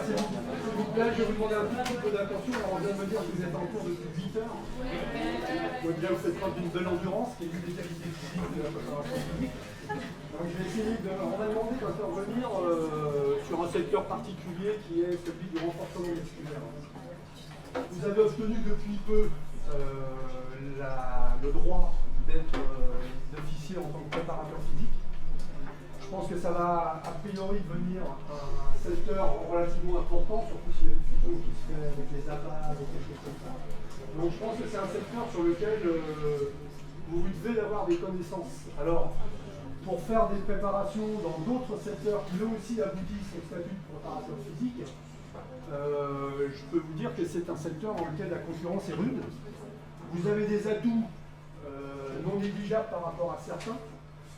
S'il vous plaît, je vais vous demander un petit peu d'attention. Alors, on vient de me dire que vous êtes en cours depuis 8 heures. Donc, bien, vous faites preuve d'une belle endurance, qui est l'une des qualités physiques de la préparation physique. Donc, je vais essayer de. On m'a demandé d'intervenir sur un secteur particulier qui est celui du renforcement musculaire. Vous avez obtenu depuis peu le droit d'être officier en tant que préparateur physique. Je pense que ça va a priori devenir un secteur relativement important, surtout s'il y a une fusion qui se fait avec les APA ou quelque chose comme ça. Donc je pense que c'est un secteur sur lequel vous devez avoir des connaissances. Alors, pour faire des préparations dans d'autres secteurs qui eux aussi aboutissent au statut de préparateur physique, je peux vous dire que c'est un secteur dans lequel la concurrence est rude. Vous avez des atouts non négligeables par rapport à certains.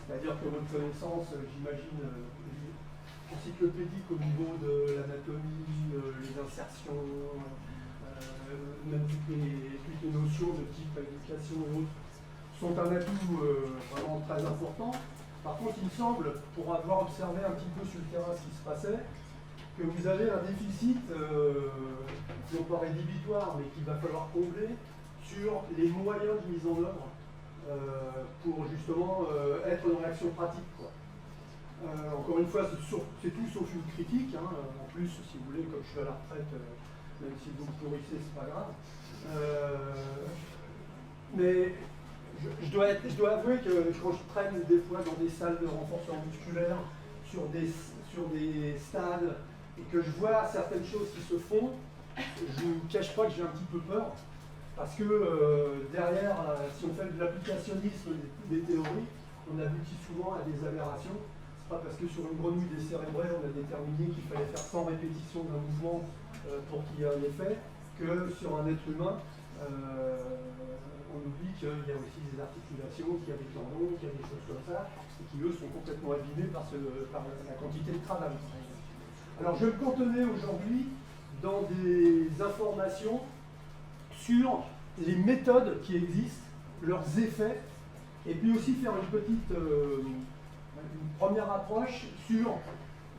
C'est-à-dire que votre connaissance, j'imagine, encyclopédique au niveau de l'anatomie, les insertions, même toutes les notions de type éducation et autres, sont un atout vraiment très important. Par contre, il me semble, pour avoir observé un petit peu sur le terrain ce qui se passait, que vous avez un déficit, non pas rédhibitoire, mais qu'il va falloir combler sur les moyens de mise en œuvre pour justement être dans l'action pratique, quoi. Encore une fois, c'est tout sauf une critique. Hein. En plus, si vous voulez, comme je suis à la retraite, même si vous me pourrissez, c'est pas grave. Mais je dois avouer que quand je traîne des fois dans des salles de renforcement musculaire, sur des stades, et que je vois certaines choses qui se font, je ne vous cache pas que j'ai un petit peu peur. Parce que derrière, si on fait de l'applicationnisme des théories, on aboutit souvent à des aberrations. C'est pas parce que sur une grenouille décérébrée, on a déterminé qu'il fallait faire 100 répétitions d'un mouvement pour qu'il y ait un effet, que sur un être humain, on oublie qu'il y a aussi des articulations, qu'il y a des tendons, qu'il y a des choses comme ça, et qui eux sont complètement abîmés par la quantité de travail. Alors je vais me cantonner aujourd'hui dans des informations sur les méthodes qui existent, leurs effets, et puis aussi faire une première approche sur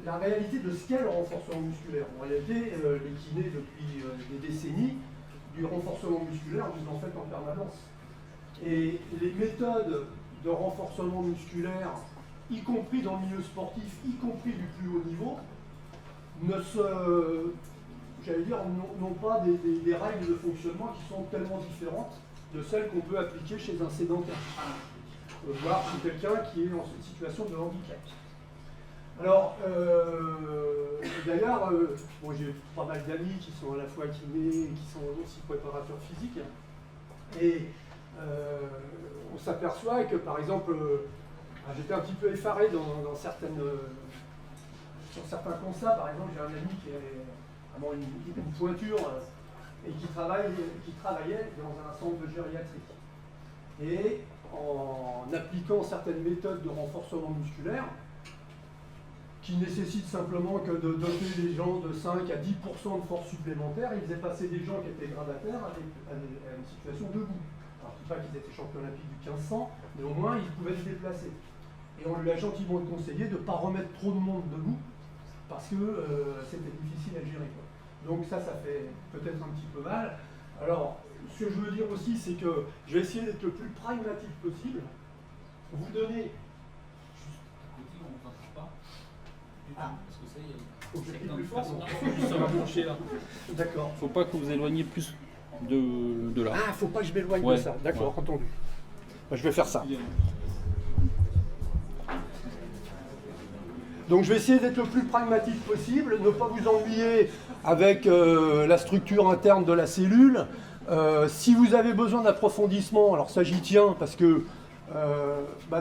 la réalité de ce qu'est le renforcement musculaire. En réalité, les kinés, depuis des décennies, du renforcement musculaire, vous en faites en permanence. Et les méthodes de renforcement musculaire, y compris dans le milieu sportif, y compris du plus haut niveau, n'ont pas des règles de fonctionnement qui sont tellement différentes de celles qu'on peut appliquer chez un sédentaire, voire chez quelqu'un qui est en situation de handicap. Alors, d'ailleurs, j'ai pas mal d'amis qui sont à la fois kinés et qui sont aussi préparateurs physiques, et on s'aperçoit que, par exemple, j'étais un petit peu effaré dans certains constats. Par exemple, j'ai un ami qui est vraiment une pointure et qui travaillait dans un centre de gériatrie. Et en appliquant certaines méthodes de renforcement musculaire, qui nécessitent simplement que de doter les gens de 5 à 10% de force supplémentaire, ils faisaient passer des gens qui étaient gradataires à une situation debout. Alors, je ne dis pas qu'ils étaient champions olympiques du 1500, mais au moins ils pouvaient se déplacer. Et on lui a gentiment conseillé de ne pas remettre trop de monde debout, parce que c'était difficile à gérer, quoi. Donc ça fait peut-être un petit peu mal. Alors, ce que je veux dire aussi, c'est que je vais essayer d'être le plus pragmatique possible, vous donner... Ah. Parce que ça y est, Objectif plus fort, donc. ça va pencher là. D'accord. Faut pas que vous éloigniez plus de là. Ah, faut pas que je m'éloigne Ouais, de ça. D'accord, ouais. entendu. Bah, je vais faire ça. Donc je vais essayer d'être le plus pragmatique possible, ne pas vous ennuyer avec la structure interne de la cellule. Si vous avez besoin d'approfondissement, alors ça j'y tiens parce que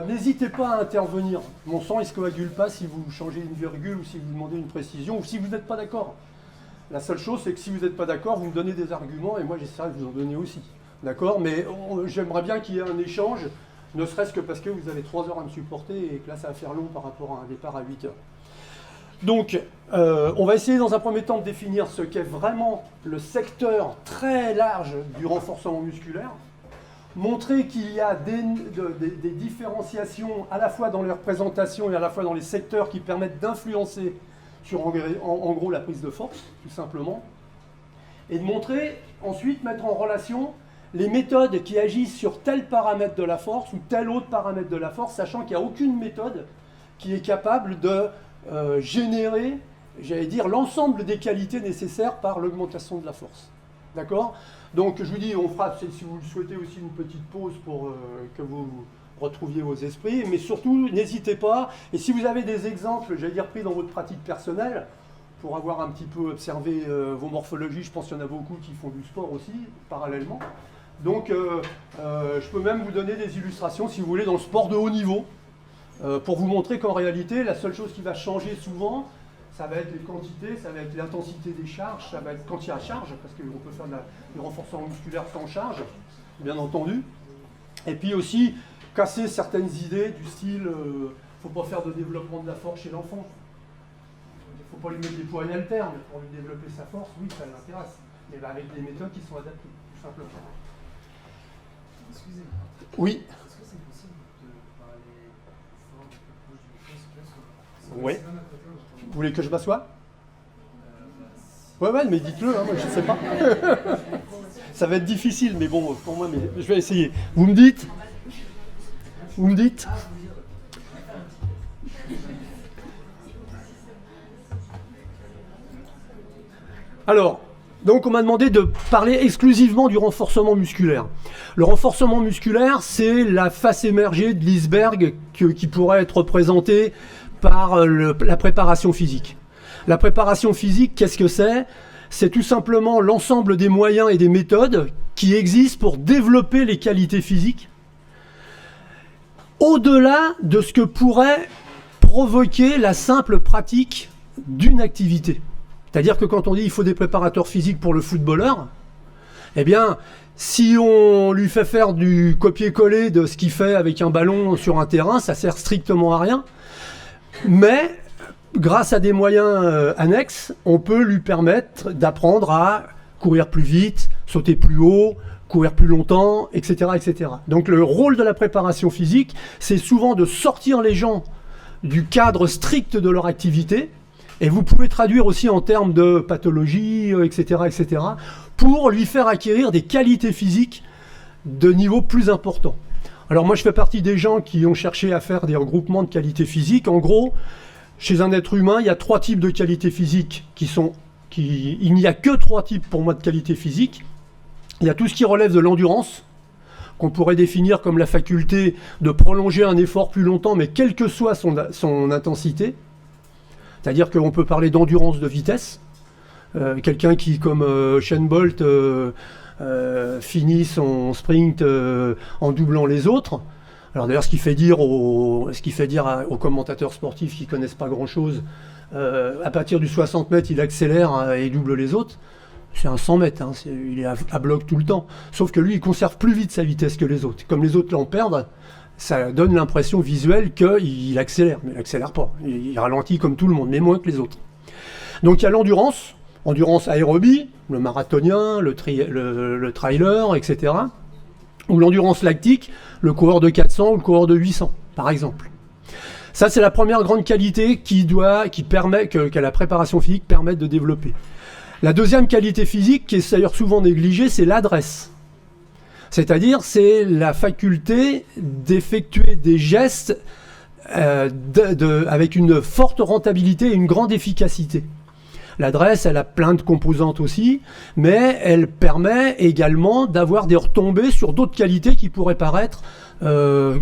n'hésitez pas à intervenir. Mon sang il ne se coagule pas si vous changez une virgule ou si vous demandez une précision ou si vous n'êtes pas d'accord. La seule chose c'est que si vous n'êtes pas d'accord, vous me donnez des arguments et moi j'essaierai de vous en donner aussi. D'accord? Mais j'aimerais bien qu'il y ait un échange. Ne serait-ce que parce que vous avez 3 heures à me supporter et que là, ça va faire long par rapport à un départ à 8 heures. Donc, on va essayer dans un premier temps de définir ce qu'est vraiment le secteur très large du renforcement musculaire, montrer qu'il y a des différenciations à la fois dans les représentations et à la fois dans les secteurs qui permettent d'influencer sur en gros la prise de force, tout simplement, et de montrer, ensuite, mettre en relation les méthodes qui agissent sur tel paramètre de la force ou tel autre paramètre de la force, sachant qu'il n'y a aucune méthode qui est capable de générer, j'allais dire, l'ensemble des qualités nécessaires par l'augmentation de la force. D'accord? Donc je vous dis, on fera, si vous le souhaitez, aussi une petite pause pour que vous retrouviez vos esprits, mais surtout, n'hésitez pas, et si vous avez des exemples, j'allais dire, pris dans votre pratique personnelle, pour avoir un petit peu observé vos morphologies, je pense qu'il y en a beaucoup qui font du sport aussi, parallèlement. Donc, je peux même vous donner des illustrations, si vous voulez, dans le sport de haut niveau, pour vous montrer qu'en réalité, la seule chose qui va changer souvent, ça va être les quantités, ça va être l'intensité des charges, ça va être quand il y a charge, parce qu'on peut faire du renforcement musculaire sans charge, bien entendu. Et puis aussi, casser certaines idées du style, faut pas faire de développement de la force chez l'enfant. Il ne faut pas lui mettre des poids et haltères, mais pour lui développer sa force, oui, ça l'intéresse. Mais avec des méthodes qui sont adaptées, tout simplement. Excusez-moi. Oui. Est-ce que c'est possible de parler fort, un peu proche du micro, Oui. Vous voulez que je m'assoie? Ouais, mais dites-le, hein, moi je sais pas. Ça va être difficile, mais bon, pour moi, mais je vais essayer. Vous me dites? Vous me dites? Alors, donc on m'a demandé de parler exclusivement du renforcement musculaire. Le renforcement musculaire, c'est la face émergée de l'iceberg qui pourrait être représentée par la préparation physique. La préparation physique, qu'est-ce que c'est? C'est tout simplement l'ensemble des moyens et des méthodes qui existent pour développer les qualités physiques, au-delà de ce que pourrait provoquer la simple pratique d'une activité. C'est-à-dire que quand on dit qu'il faut des préparateurs physiques pour le footballeur, eh bien, si on lui fait faire du copier-coller de ce qu'il fait avec un ballon sur un terrain, ça sert strictement à rien. Mais, grâce à des moyens annexes, on peut lui permettre d'apprendre à courir plus vite, sauter plus haut, courir plus longtemps, etc., etc. Donc le rôle de la préparation physique, c'est souvent de sortir les gens du cadre strict de leur activité. Et vous pouvez traduire aussi en termes de pathologie, etc., etc., pour lui faire acquérir des qualités physiques de niveau plus important. Alors moi, je fais partie des gens qui ont cherché à faire des regroupements de qualités physiques. En gros, chez un être humain, il y a 3 types de qualités physiques il n'y a que 3 types pour moi de qualités physiques. Il y a tout ce qui relève de l'endurance, qu'on pourrait définir comme la faculté de prolonger un effort plus longtemps, mais quelle que soit son intensité. C'est-à-dire qu'on peut parler d'endurance de vitesse. Quelqu'un qui, comme Usain Bolt, finit son sprint en doublant les autres. Alors d'ailleurs, ce qui fait dire aux commentateurs sportifs qui ne connaissent pas grand-chose, à partir du 60 mètres, il accélère et double les autres. C'est un 100 mètres, hein, il est à bloc tout le temps. Sauf que lui, il conserve plus vite sa vitesse que les autres. Comme les autres l'en perdent, ça donne l'impression visuelle qu'il accélère, mais il n'accélère pas. Il ralentit comme tout le monde, mais moins que les autres. Donc il y a l'endurance, endurance aérobie, le marathonien, le trailer, etc. Ou l'endurance lactique, le coureur de 400 ou le coureur de 800, par exemple. Ça, c'est la première grande qualité que la préparation physique permet de développer. La deuxième qualité physique, qui est d'ailleurs souvent négligée, c'est l'adresse. C'est-à-dire, c'est la faculté d'effectuer des gestes avec une forte rentabilité et une grande efficacité. L'adresse, elle a plein de composantes aussi, mais elle permet également d'avoir des retombées sur d'autres qualités qui pourraient paraître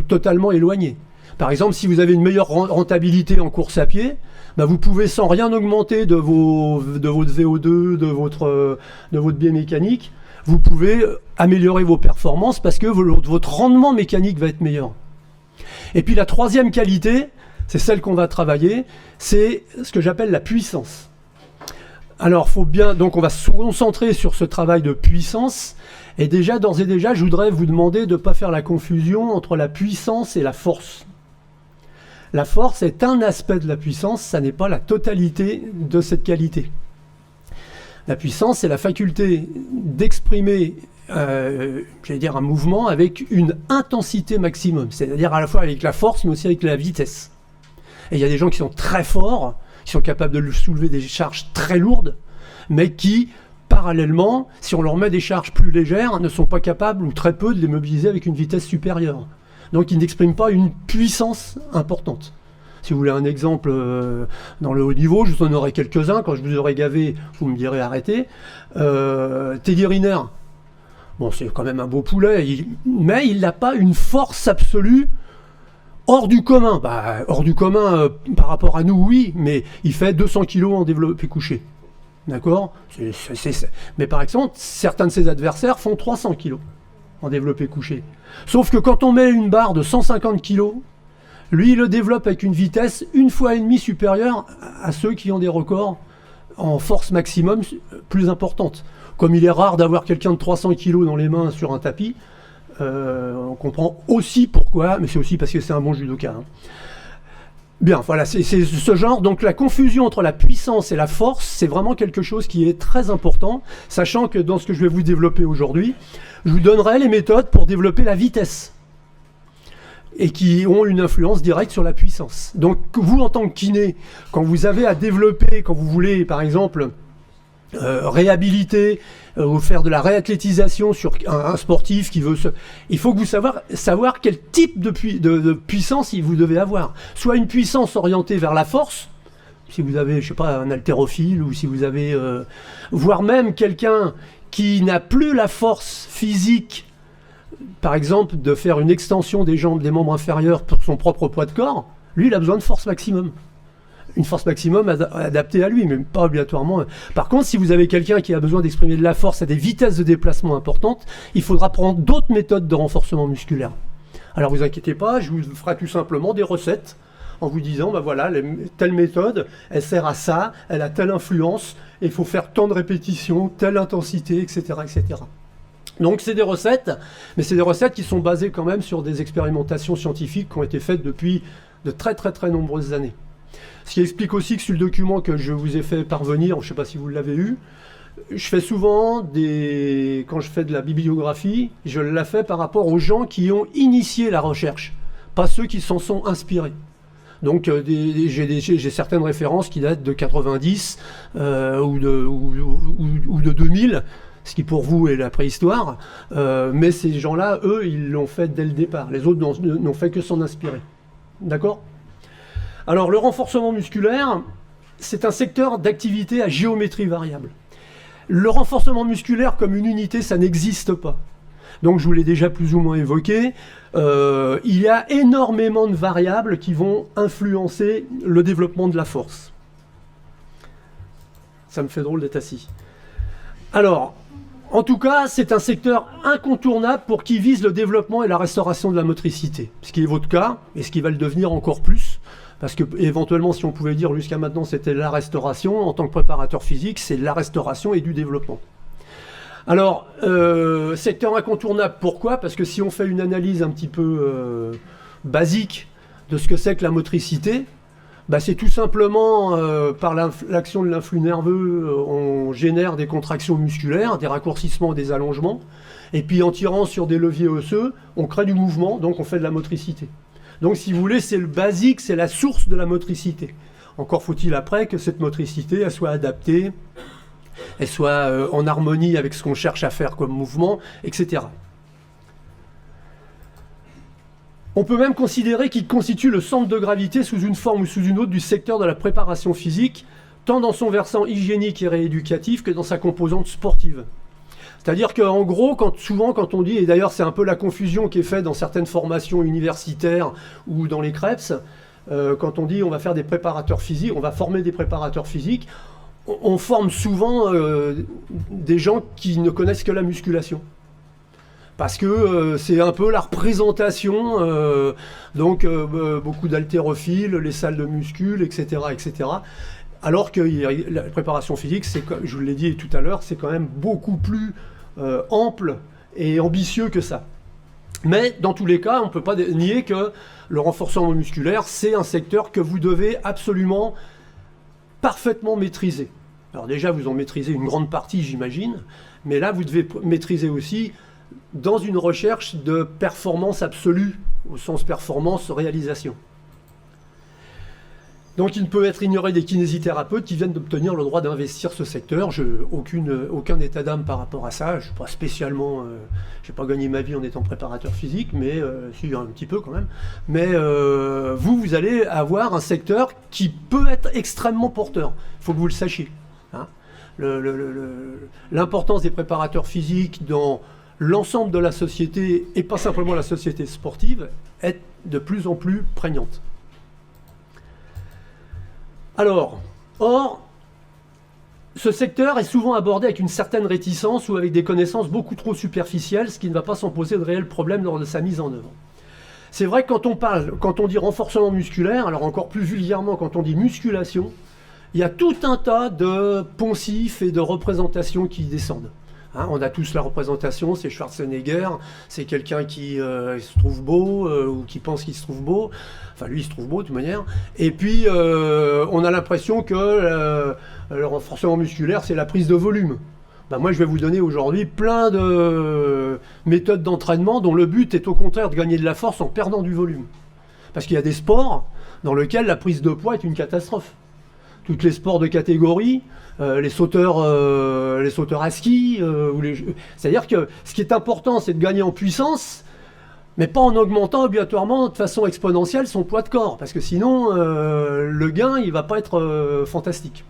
totalement éloignées. Par exemple, si vous avez une meilleure rentabilité en course à pied, bah vous pouvez sans rien augmenter de votre VO2, de votre biais mécanique, vous pouvez améliorer vos performances parce que votre rendement mécanique va être meilleur. Et puis la troisième qualité, c'est celle qu'on va travailler, c'est ce que j'appelle la puissance. Alors, donc on va se concentrer sur ce travail de puissance. Et déjà, d'ores et déjà, je voudrais vous demander de ne pas faire la confusion entre la puissance et la force. La force est un aspect de la puissance, ça n'est pas la totalité de cette qualité. La puissance, c'est la faculté d'exprimer, j'allais dire, un mouvement avec une intensité maximum. C'est-à-dire à la fois avec la force, mais aussi avec la vitesse. Et il y a des gens qui sont très forts, qui sont capables de soulever des charges très lourdes, mais qui, parallèlement, si on leur met des charges plus légères, ne sont pas capables, ou très peu, de les mobiliser avec une vitesse supérieure. Donc ils n'expriment pas une puissance importante. Si vous voulez un exemple dans le haut niveau, je vous en aurai quelques-uns. Quand je vous aurai gavé, vous me direz arrêtez. Teddy Riner, bon, c'est quand même un beau poulet, mais il n'a pas une force absolue hors du commun. Bah, hors du commun par rapport à nous, oui, mais il fait 200 kg en développé couché. D'accord ? Mais par exemple, certains de ses adversaires font 300 kg en développé couché. Sauf que quand on met une barre de 150 kg, lui, il le développe avec une vitesse 1,5 fois supérieure à ceux qui ont des records en force maximum plus importante. Comme il est rare d'avoir quelqu'un de 300 kg dans les mains sur un tapis, on comprend aussi pourquoi, mais c'est aussi parce que c'est un bon judoka. Hein. Bien, voilà, c'est ce genre. Donc la confusion entre la puissance et la force, c'est vraiment quelque chose qui est très important, sachant que dans ce que je vais vous développer aujourd'hui, je vous donnerai les méthodes pour développer la vitesse et qui ont une influence directe sur la puissance. Donc vous, en tant que kiné, quand vous avez à développer, quand vous voulez, par exemple, réhabiliter ou faire de la réathlétisation sur un sportif qui veut il faut que vous savoir quel type de puissance vous devez avoir. Soit une puissance orientée vers la force, si vous avez, je sais pas, un haltérophile, ou si vous avez, voire même quelqu'un qui n'a plus la force physique, par exemple, de faire une extension des jambes, des membres inférieurs pour son propre poids de corps, lui, il a besoin de force maximum. Une force maximum adaptée à lui, mais pas obligatoirement. Par contre, si vous avez quelqu'un qui a besoin d'exprimer de la force à des vitesses de déplacement importantes, il faudra prendre d'autres méthodes de renforcement musculaire. Alors vous inquiétez pas, je vous ferai tout simplement des recettes en vous disant, ben voilà, telle méthode, elle sert à ça, elle a telle influence, et il faut faire tant de répétitions, telle intensité, etc., etc. Donc c'est des recettes, mais c'est des recettes qui sont basées quand même sur des expérimentations scientifiques qui ont été faites depuis de très très très nombreuses années. Ce qui explique aussi que sur le document que je vous ai fait parvenir, je ne sais pas si vous l'avez eu, je fais souvent quand je fais de la bibliographie, je la fais par rapport aux gens qui ont initié la recherche, pas ceux qui s'en sont inspirés. Donc j'ai certaines références qui datent de 90 ou de 2000, ce qui pour vous est la préhistoire, mais ces gens-là, eux, ils l'ont fait dès le départ. Les autres n'ont fait que s'en inspirer. D'accord ? Alors le renforcement musculaire, c'est un secteur d'activité à géométrie variable. Le renforcement musculaire comme une unité, ça n'existe pas. Donc je vous l'ai déjà plus ou moins évoqué, il y a énormément de variables qui vont influencer le développement de la force. Ça me fait drôle d'être assis. Alors, en tout cas, c'est un secteur incontournable pour qui vise le développement et la restauration de la motricité. Ce qui est votre cas, et ce qui va le devenir encore plus. Parce que éventuellement, si on pouvait dire jusqu'à maintenant c'était la restauration, en tant que préparateur physique, c'est la restauration et du développement. Alors, secteur incontournable, pourquoi ? Parce que si on fait une analyse un petit peu basique de ce que c'est que la motricité, bah c'est tout simplement par l'action de l'influx nerveux, on génère des contractions musculaires, des raccourcissements, des allongements, et puis en tirant sur des leviers osseux, on crée du mouvement, donc on fait de la motricité. Donc si vous voulez, c'est le basique, c'est la source de la motricité. Encore faut-il après que cette motricité elle soit adaptée, elle soit en harmonie avec ce qu'on cherche à faire comme mouvement, etc. On peut même considérer qu'il constitue le centre de gravité sous une forme ou sous une autre du secteur de la préparation physique, tant dans son versant hygiénique et rééducatif que dans sa composante sportive. C'est-à-dire qu'en gros, souvent quand on dit, et d'ailleurs c'est un peu la confusion qui est faite dans certaines formations universitaires ou dans les CREPS, quand on dit on va faire des préparateurs physiques, on va former des préparateurs physiques, on forme souvent des gens qui ne connaissent que la musculation. Parce que c'est un peu la représentation, beaucoup d'haltérophiles, les salles de muscu, etc., etc. Alors que la préparation physique, je vous l'ai dit tout à l'heure, c'est quand même beaucoup plus ample et ambitieux que ça. Mais dans tous les cas, on ne peut pas nier que le renforcement musculaire, c'est un secteur que vous devez absolument parfaitement maîtriser. Alors déjà, vous en maîtrisez une grande partie, j'imagine, mais là, vous devez maîtriser aussi dans une recherche de performance absolue, au sens performance, réalisation. Donc il ne peut être ignoré des kinésithérapeutes qui viennent d'obtenir le droit d'investir ce secteur. Je n'ai aucun état d'âme par rapport à ça. Je suis pas spécialement... je n'ai pas gagné ma vie en étant préparateur physique, mais si, un petit peu quand même. Mais vous allez avoir un secteur qui peut être extrêmement porteur. Il faut que vous le sachiez. Hein. L'importance des préparateurs physiques dans l'ensemble de la société, et pas simplement la société sportive, est de plus en plus prégnante. Alors, ce secteur est souvent abordé avec une certaine réticence ou avec des connaissances beaucoup trop superficielles, ce qui ne va pas sans poser de réels problèmes lors de sa mise en œuvre. C'est vrai que quand on dit renforcement musculaire, alors encore plus vulgairement quand on dit musculation, il y a tout un tas de poncifs et de représentations qui descendent. Hein, on a tous la représentation, c'est Schwarzenegger, c'est quelqu'un qui se trouve beau ou qui pense qu'il se trouve beau. Enfin, lui, il se trouve beau de toute manière. Et puis, on a l'impression que le renforcement musculaire, c'est la prise de volume. Ben, moi, je vais vous donner aujourd'hui plein de méthodes d'entraînement dont le but est au contraire de gagner de la force en perdant du volume. Parce qu'il y a des sports dans lesquels la prise de poids est une catastrophe. Tous les sports de catégorie, les sauteurs à ski, c'est-à-dire que ce qui est important, c'est de gagner en puissance, mais pas en augmentant obligatoirement de façon exponentielle son poids de corps, parce que sinon, le gain, il va pas être fantastique.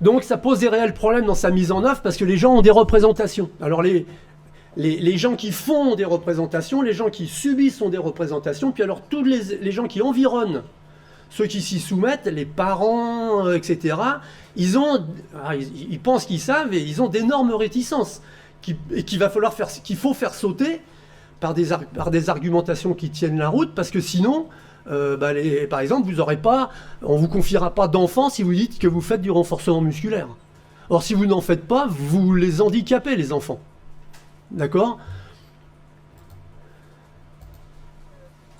Donc ça pose des réels problèmes dans sa mise en œuvre, parce que les gens ont des représentations. Alors les gens qui font des représentations, les gens qui subissent ont des représentations, puis alors tous les gens qui environnent ceux qui s'y soumettent, les parents, etc., ils pensent qu'ils savent et ils ont d'énormes réticences qu'il faut faire sauter par des argumentations qui tiennent la route, parce que sinon, par exemple, on ne vous confiera pas d'enfants si vous dites que vous faites du renforcement musculaire. Or, si vous n'en faites pas, vous les handicapez, les enfants. D'accord ?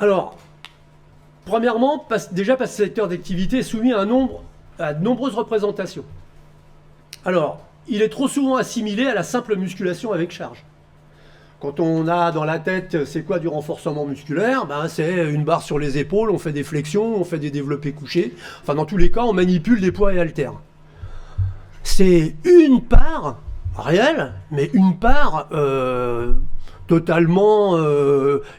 Alors, premièrement, déjà parce que ce secteur d'activité est soumis à de nombreuses représentations. Alors, il est trop souvent assimilé à la simple musculation avec charge. Quand on a dans la tête, c'est quoi du renforcement musculaire ? C'est une barre sur les épaules, on fait des flexions, on fait des développés couchés. Enfin, dans tous les cas, on manipule des poids et haltères. C'est une part réelle, mais une part totalement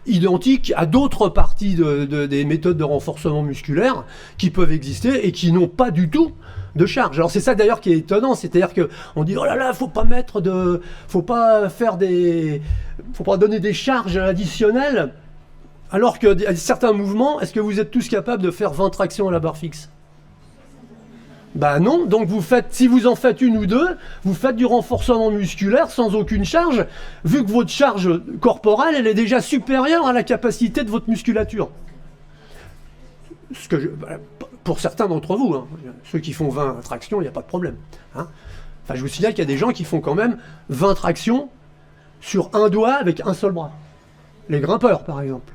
identique à d'autres parties des méthodes de renforcement musculaire qui peuvent exister et qui n'ont pas du tout de charge. Alors c'est ça d'ailleurs qui est étonnant, c'est-à-dire qu'on dit oh là là, faut pas donner des charges additionnelles, alors que certains mouvements, est-ce que vous êtes tous capables de faire 20 tractions à la barre fixe ? Ben non, donc si vous en faites une ou deux, vous faites du renforcement musculaire sans aucune charge, vu que votre charge corporelle, elle est déjà supérieure à la capacité de votre musculature. Pour certains d'entre vous, hein, ceux qui font 20 tractions, il n'y a pas de problème. Hein. Enfin, je vous signale qu'il y a des gens qui font quand même 20 tractions sur un doigt avec un seul bras. Les grimpeurs, par exemple.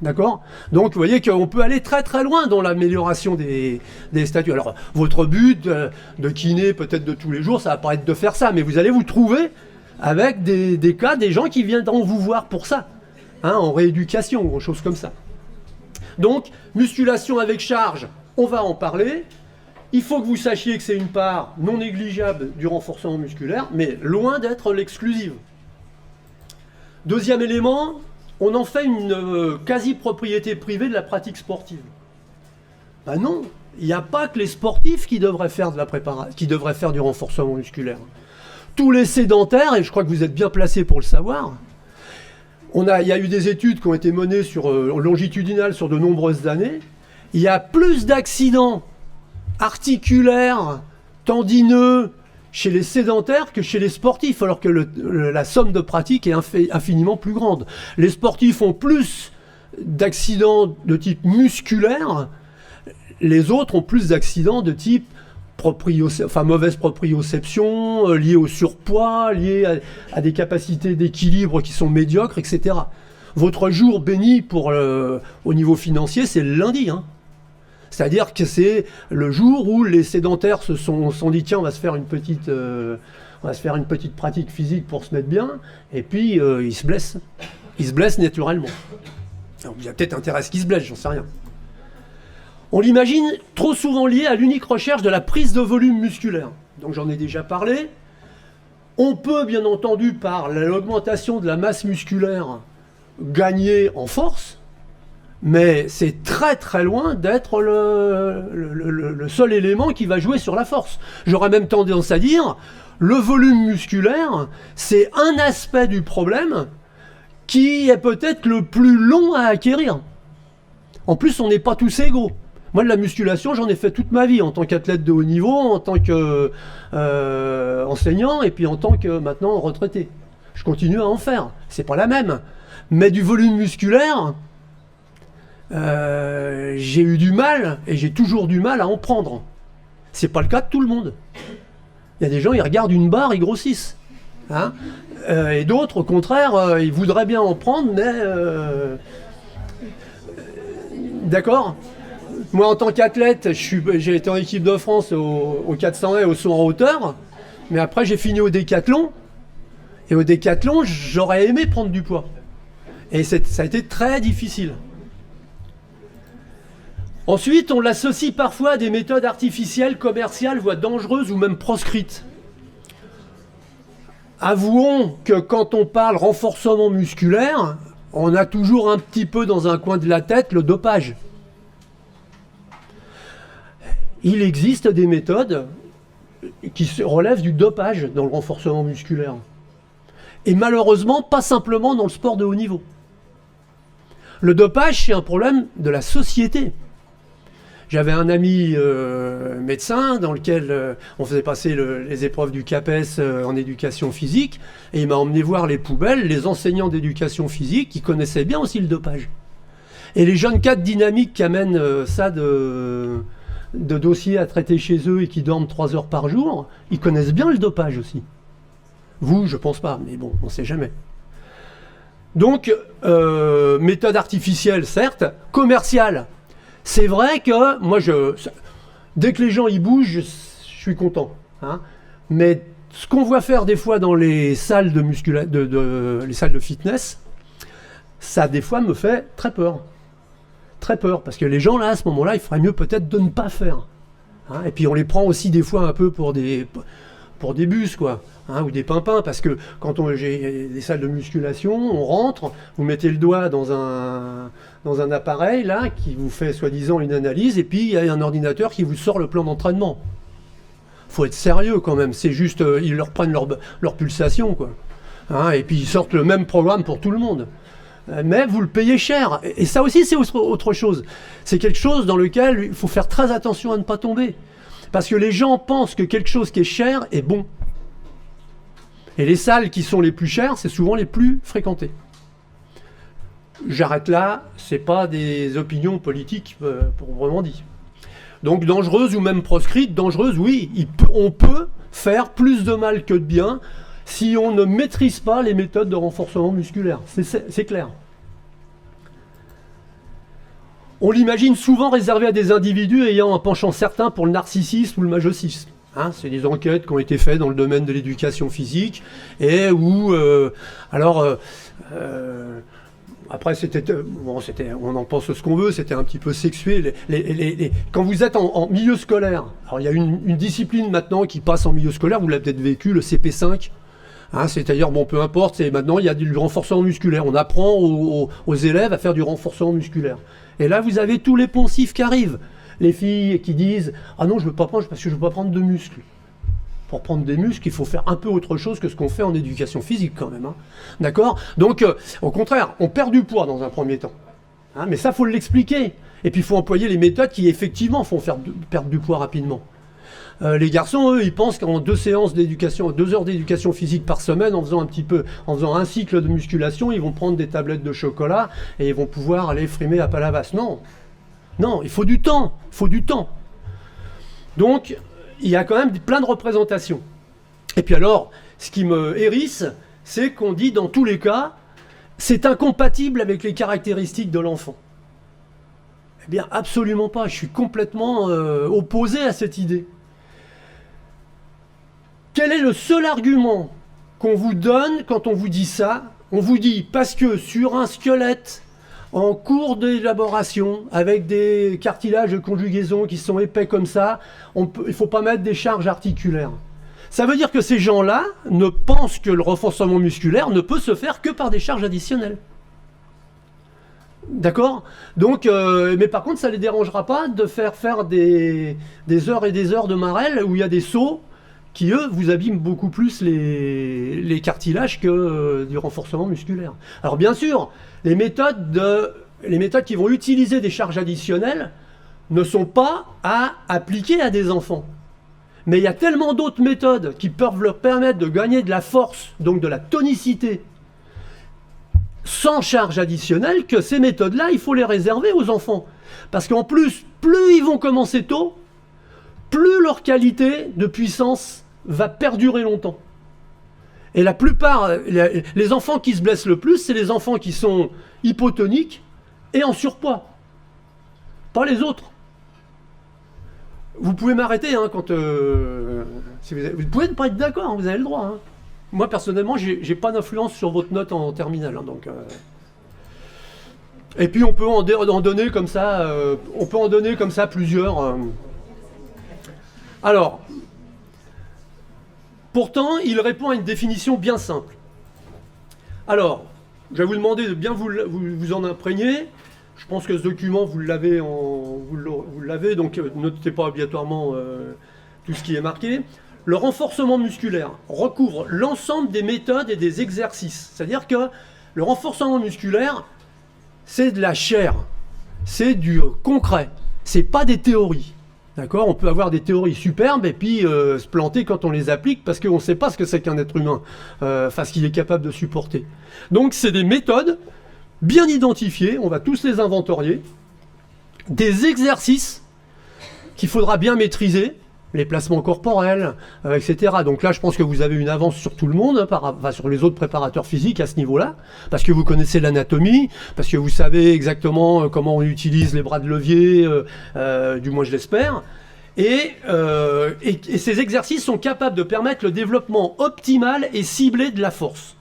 D'accord ? Donc, vous voyez qu'on peut aller très très loin dans l'amélioration des statuts. Alors, votre but de kiné, peut-être de tous les jours, ça va pas être de faire ça, mais vous allez vous trouver avec des cas, des gens qui viendront vous voir pour ça, hein, en rééducation ou choses comme ça. Donc, musculation avec charge, on va en parler. Il faut que vous sachiez que c'est une part non négligeable du renforcement musculaire, mais loin d'être l'exclusive. Deuxième élément, on en fait une quasi-propriété privée de la pratique sportive. Ben non, il n'y a pas que les sportifs qui devraient faire de la préparation, qui devraient faire du renforcement musculaire. Tous les sédentaires, et je crois que vous êtes bien placés pour le savoir, il y a eu des études qui ont été menées longitudinales sur de nombreuses années. Il y a plus d'accidents articulaires, tendineux, chez les sédentaires que chez les sportifs, alors que la somme de pratique est infiniment plus grande. Les sportifs ont plus d'accidents de type musculaire, les autres ont plus d'accidents de type mauvaise proprioception, liés au surpoids, liés à des capacités d'équilibre qui sont médiocres, etc. Votre jour béni au niveau financier, c'est le lundi, hein. C'est-à-dire que c'est le jour où les sédentaires se sont dit tiens, on va se faire une petite pratique physique pour se mettre bien, et puis ils se blessent. Ils se blessent naturellement. Alors, il y a peut-être intérêt à ce qu'ils se blessent, j'en sais rien. On l'imagine trop souvent lié à l'unique recherche de la prise de volume musculaire. Donc j'en ai déjà parlé. On peut bien entendu par l'augmentation de la masse musculaire gagner en force, mais c'est très très loin d'être le seul élément qui va jouer sur la force. J'aurais même tendance à dire, le volume musculaire, c'est un aspect du problème qui est peut-être le plus long à acquérir. En plus, on n'est pas tous égaux. Moi, de la musculation, j'en ai fait toute ma vie, en tant qu'athlète de haut niveau, en tant qu'enseignant, et puis en tant que, maintenant, retraité. Je continue à en faire. C'est pas la même. Mais du volume musculaire... j'ai eu du mal, et j'ai toujours du mal à en prendre. C'est pas le cas de tout le monde. Il y a des gens, ils regardent une barre, ils grossissent. Hein, et d'autres, au contraire, ils voudraient bien en prendre, mais... D'accord ? Moi, en tant qu'athlète, j'ai été en équipe de France au 400 et au saut en hauteur, mais après, j'ai fini au décathlon. Et au décathlon, j'aurais aimé prendre du poids. Et ça a été très difficile. Ensuite, on l'associe parfois à des méthodes artificielles, commerciales, voire dangereuses ou même proscrites. Avouons que quand on parle renforcement musculaire, on a toujours un petit peu dans un coin de la tête le dopage. Il existe des méthodes qui relèvent du dopage dans le renforcement musculaire. Et malheureusement, pas simplement dans le sport de haut niveau. Le dopage, c'est un problème de la société. J'avais un ami médecin dans lequel on faisait passer les épreuves du CAPES en éducation physique, et il m'a emmené voir les poubelles, les enseignants d'éducation physique qui connaissaient bien aussi le dopage. Et les jeunes cadres dynamiques qui amènent ça de dossiers à traiter chez eux et qui dorment 3 heures par jour, ils connaissent bien le dopage aussi. Vous, je pense pas, mais bon, on ne sait jamais. Donc, méthode artificielle, certes, commerciale. C'est vrai que moi, dès que les gens y bougent, je suis content. Hein. Mais ce qu'on voit faire des fois dans les salles les salles de fitness, ça des fois me fait très peur. Très peur, parce que les gens là, à ce moment-là, il ferait mieux peut-être de ne pas faire. Hein. Et puis on les prend aussi des fois un peu pour des bus, quoi. Hein, ou des pimpins, parce que quand j'ai des salles de musculation, on rentre, vous mettez le doigt dans un appareil là qui vous fait soi-disant une analyse, et puis il y a un ordinateur qui vous sort le plan d'entraînement. Faut être sérieux quand même, c'est juste ils leur prennent leur pulsation, quoi. Hein, et puis ils sortent le même programme pour tout le monde. Mais vous le payez cher. Et ça aussi, c'est autre chose. C'est quelque chose dans lequel il faut faire très attention à ne pas tomber. Parce que les gens pensent que quelque chose qui est cher est bon. Et les salles qui sont les plus chères, c'est souvent les plus fréquentées. J'arrête là, c'est pas des opinions politiques pour vraiment dire. Donc dangereuse ou même proscrite, dangereuse, oui, on peut faire plus de mal que de bien si on ne maîtrise pas les méthodes de renforcement musculaire. C'est clair. On l'imagine souvent réservé à des individus ayant un penchant certain pour le narcissisme ou le masochisme. Hein, c'est des enquêtes qui ont été faites dans le domaine de l'éducation physique et où, après on en pense ce qu'on veut, c'était un petit peu sexué. Quand vous êtes en milieu scolaire, alors il y a une discipline maintenant qui passe en milieu scolaire, vous l'avez peut-être vécu, le CP5. Hein, c'est-à-dire, bon, peu importe, maintenant il y a du renforcement musculaire. On apprend aux élèves à faire du renforcement musculaire. Et là, vous avez tous les poncifs qui arrivent. Les filles qui disent « Ah non, je ne veux pas prendre parce que je ne veux pas prendre de muscles. » Pour prendre des muscles, il faut faire un peu autre chose que ce qu'on fait en éducation physique quand même. Hein. D'accord? Donc, au contraire, on perd du poids dans un premier temps. Hein, mais ça, il faut l'expliquer. Et puis, il faut employer les méthodes qui, effectivement, font perdre du poids rapidement. Les garçons, eux, ils pensent qu'en 2 séances d'éducation, 2 heures d'éducation physique par semaine, en faisant un cycle de musculation, ils vont prendre des tablettes de chocolat et ils vont pouvoir aller frimer à Palavas. Non, non, il faut du temps, Donc, il y a quand même plein de représentations. Et puis alors, ce qui me hérisse, c'est qu'on dit dans tous les cas, c'est incompatible avec les caractéristiques de l'enfant. Eh bien, absolument pas. Je suis complètement opposé à cette idée. Quel est le seul argument qu'on vous donne quand on vous dit ça? On vous dit parce que sur un squelette en cours d'élaboration, avec des cartilages de conjugaison qui sont épais comme ça, il ne faut pas mettre des charges articulaires. Ça veut dire que ces gens-là ne pensent que le renforcement musculaire ne peut se faire que par des charges additionnelles. D'accord? Donc, mais par contre, ça ne les dérangera pas de faire des heures et des heures de marelle où il y a des sauts qui, eux, vous abîment beaucoup plus les cartilages que du renforcement musculaire. Alors bien sûr, les méthodes qui vont utiliser des charges additionnelles ne sont pas à appliquer à des enfants. Mais il y a tellement d'autres méthodes qui peuvent leur permettre de gagner de la force, donc de la tonicité, sans charge additionnelle, que ces méthodes-là, il faut les réserver aux enfants. Parce qu'en plus, plus ils vont commencer tôt, plus leur qualité de puissance va perdurer longtemps. Et la plupart, les enfants qui se blessent le plus, c'est les enfants qui sont hypotoniques et en surpoids. Pas les autres. Vous pouvez m'arrêter hein, quand... vous pouvez ne pas être d'accord, hein, vous avez le droit. Hein. Moi, personnellement, j'ai pas d'influence sur votre note en terminale. Hein, donc, Et puis, on peut en donner comme ça, plusieurs. Alors, pourtant, il répond à une définition bien simple. Alors, je vais vous demander de bien vous en imprégner. Je pense que ce document, vous l'avez, donc ne notez pas obligatoirement tout ce qui est marqué. Le renforcement musculaire recouvre l'ensemble des méthodes et des exercices. C'est-à-dire que le renforcement musculaire, c'est de la chair, c'est du concret, c'est pas des théories. D'accord? On peut avoir des théories superbes et puis se planter quand on les applique parce qu'on ne sait pas ce que c'est qu'un être humain, ce qu'il est capable de supporter. Donc c'est des méthodes bien identifiées, on va tous les inventorier, des exercices qu'il faudra bien maîtriser, les placements corporels, etc. Donc là, je pense que vous avez une avance sur tout le monde, sur les autres préparateurs physiques à ce niveau-là, parce que vous connaissez l'anatomie, parce que vous savez exactement comment on utilise les bras de levier, du moins je l'espère. Et ces exercices sont capables de permettre le développement optimal et ciblé de la force.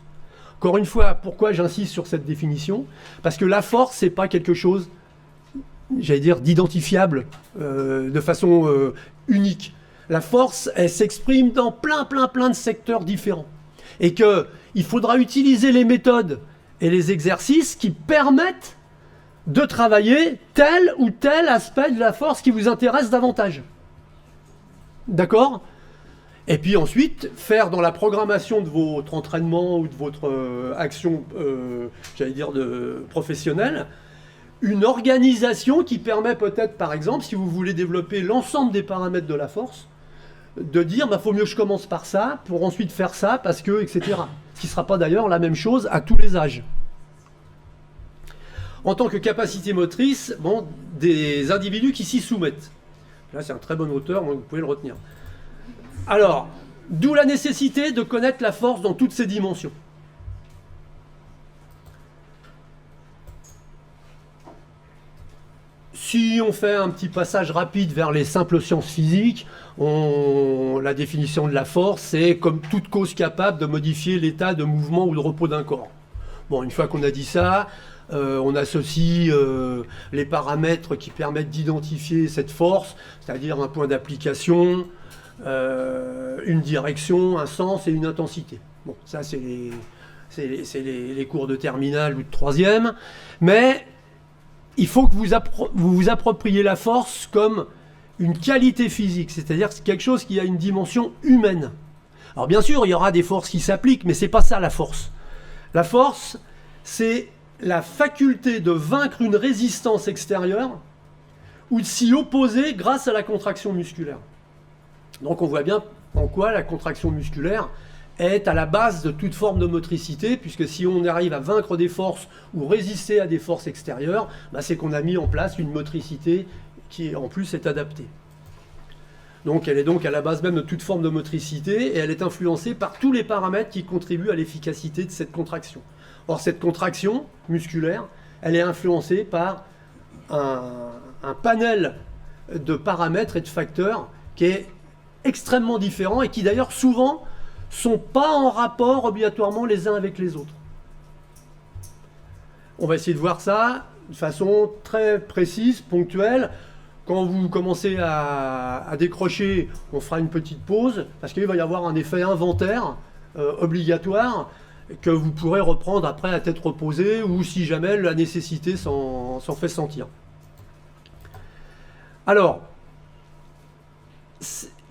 Encore une fois, pourquoi j'insiste sur cette définition? Parce que la force, c'est pas quelque chose, j'allais dire, d'identifiable de façon unique. La force, elle s'exprime dans plein de secteurs différents. Et qu'il faudra utiliser les méthodes et les exercices qui permettent de travailler tel ou tel aspect de la force qui vous intéresse davantage. D'accord? Et puis ensuite, faire dans la programmation de votre entraînement ou de votre action, j'allais dire, professionnelle, une organisation qui permet peut-être, par exemple, si vous voulez développer l'ensemble des paramètres de la force, de dire, faut mieux que je commence par ça, pour ensuite faire ça, parce que, etc. Ce qui ne sera pas d'ailleurs la même chose à tous les âges. En tant que capacité motrice, des individus qui s'y soumettent. Là, c'est un très bon auteur, donc vous pouvez le retenir. Alors, d'où la nécessité de connaître la force dans toutes ses dimensions. Si on fait un petit passage rapide vers les simples sciences physiques, la définition de la force, c'est comme toute cause capable de modifier l'état de mouvement ou de repos d'un corps. Bon, une fois qu'on a dit ça, on associe les paramètres qui permettent d'identifier cette force, c'est-à-dire un point d'application, une direction, un sens et une intensité. Bon, ça c'est les cours de terminale ou de troisième, mais il faut que vous vous appropriez la force comme une qualité physique, c'est-à-dire quelque chose qui a une dimension humaine. Alors bien sûr, il y aura des forces qui s'appliquent, mais c'est pas ça la force. La force, c'est la faculté de vaincre une résistance extérieure ou de s'y opposer grâce à la contraction musculaire. Donc on voit bien en quoi la contraction musculaire est à la base de toute forme de motricité, puisque si on arrive à vaincre des forces ou résister à des forces extérieures, bah c'est qu'on a mis en place une motricité qui en plus est adaptée. Donc elle est donc à la base même de toute forme de motricité, et elle est influencée par tous les paramètres qui contribuent à l'efficacité de cette contraction. Or cette contraction musculaire, elle est influencée par un panel de paramètres et de facteurs qui est extrêmement différent, et qui d'ailleurs souvent sont pas en rapport obligatoirement les uns avec les autres. On va essayer de voir ça de façon très précise, ponctuelle. Quand vous commencez à décrocher, on fera une petite pause, parce qu'il va y avoir un effet inventaire obligatoire que vous pourrez reprendre après à tête reposée, ou si jamais la nécessité s'en fait sentir. Alors,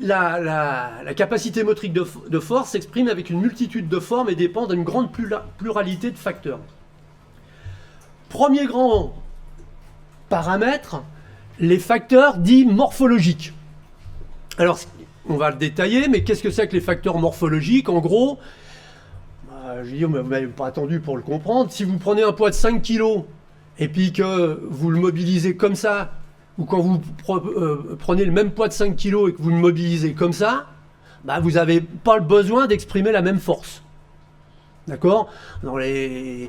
la capacité motrique de force s'exprime avec une multitude de formes et dépend d'une grande pluralité de facteurs. Premier grand paramètre, les facteurs dits morphologiques. Alors, on va le détailler, mais qu'est-ce que c'est que les facteurs morphologiques? En gros, je veux dire, vous n'avez pas attendu pour le comprendre. Si vous prenez un poids de 5 kg et puis que vous le mobilisez comme ça, ou quand vous prenez le même poids de 5 kg et que vous le mobilisez comme ça, bah vous n'avez pas le besoin d'exprimer la même force. D'accord? Il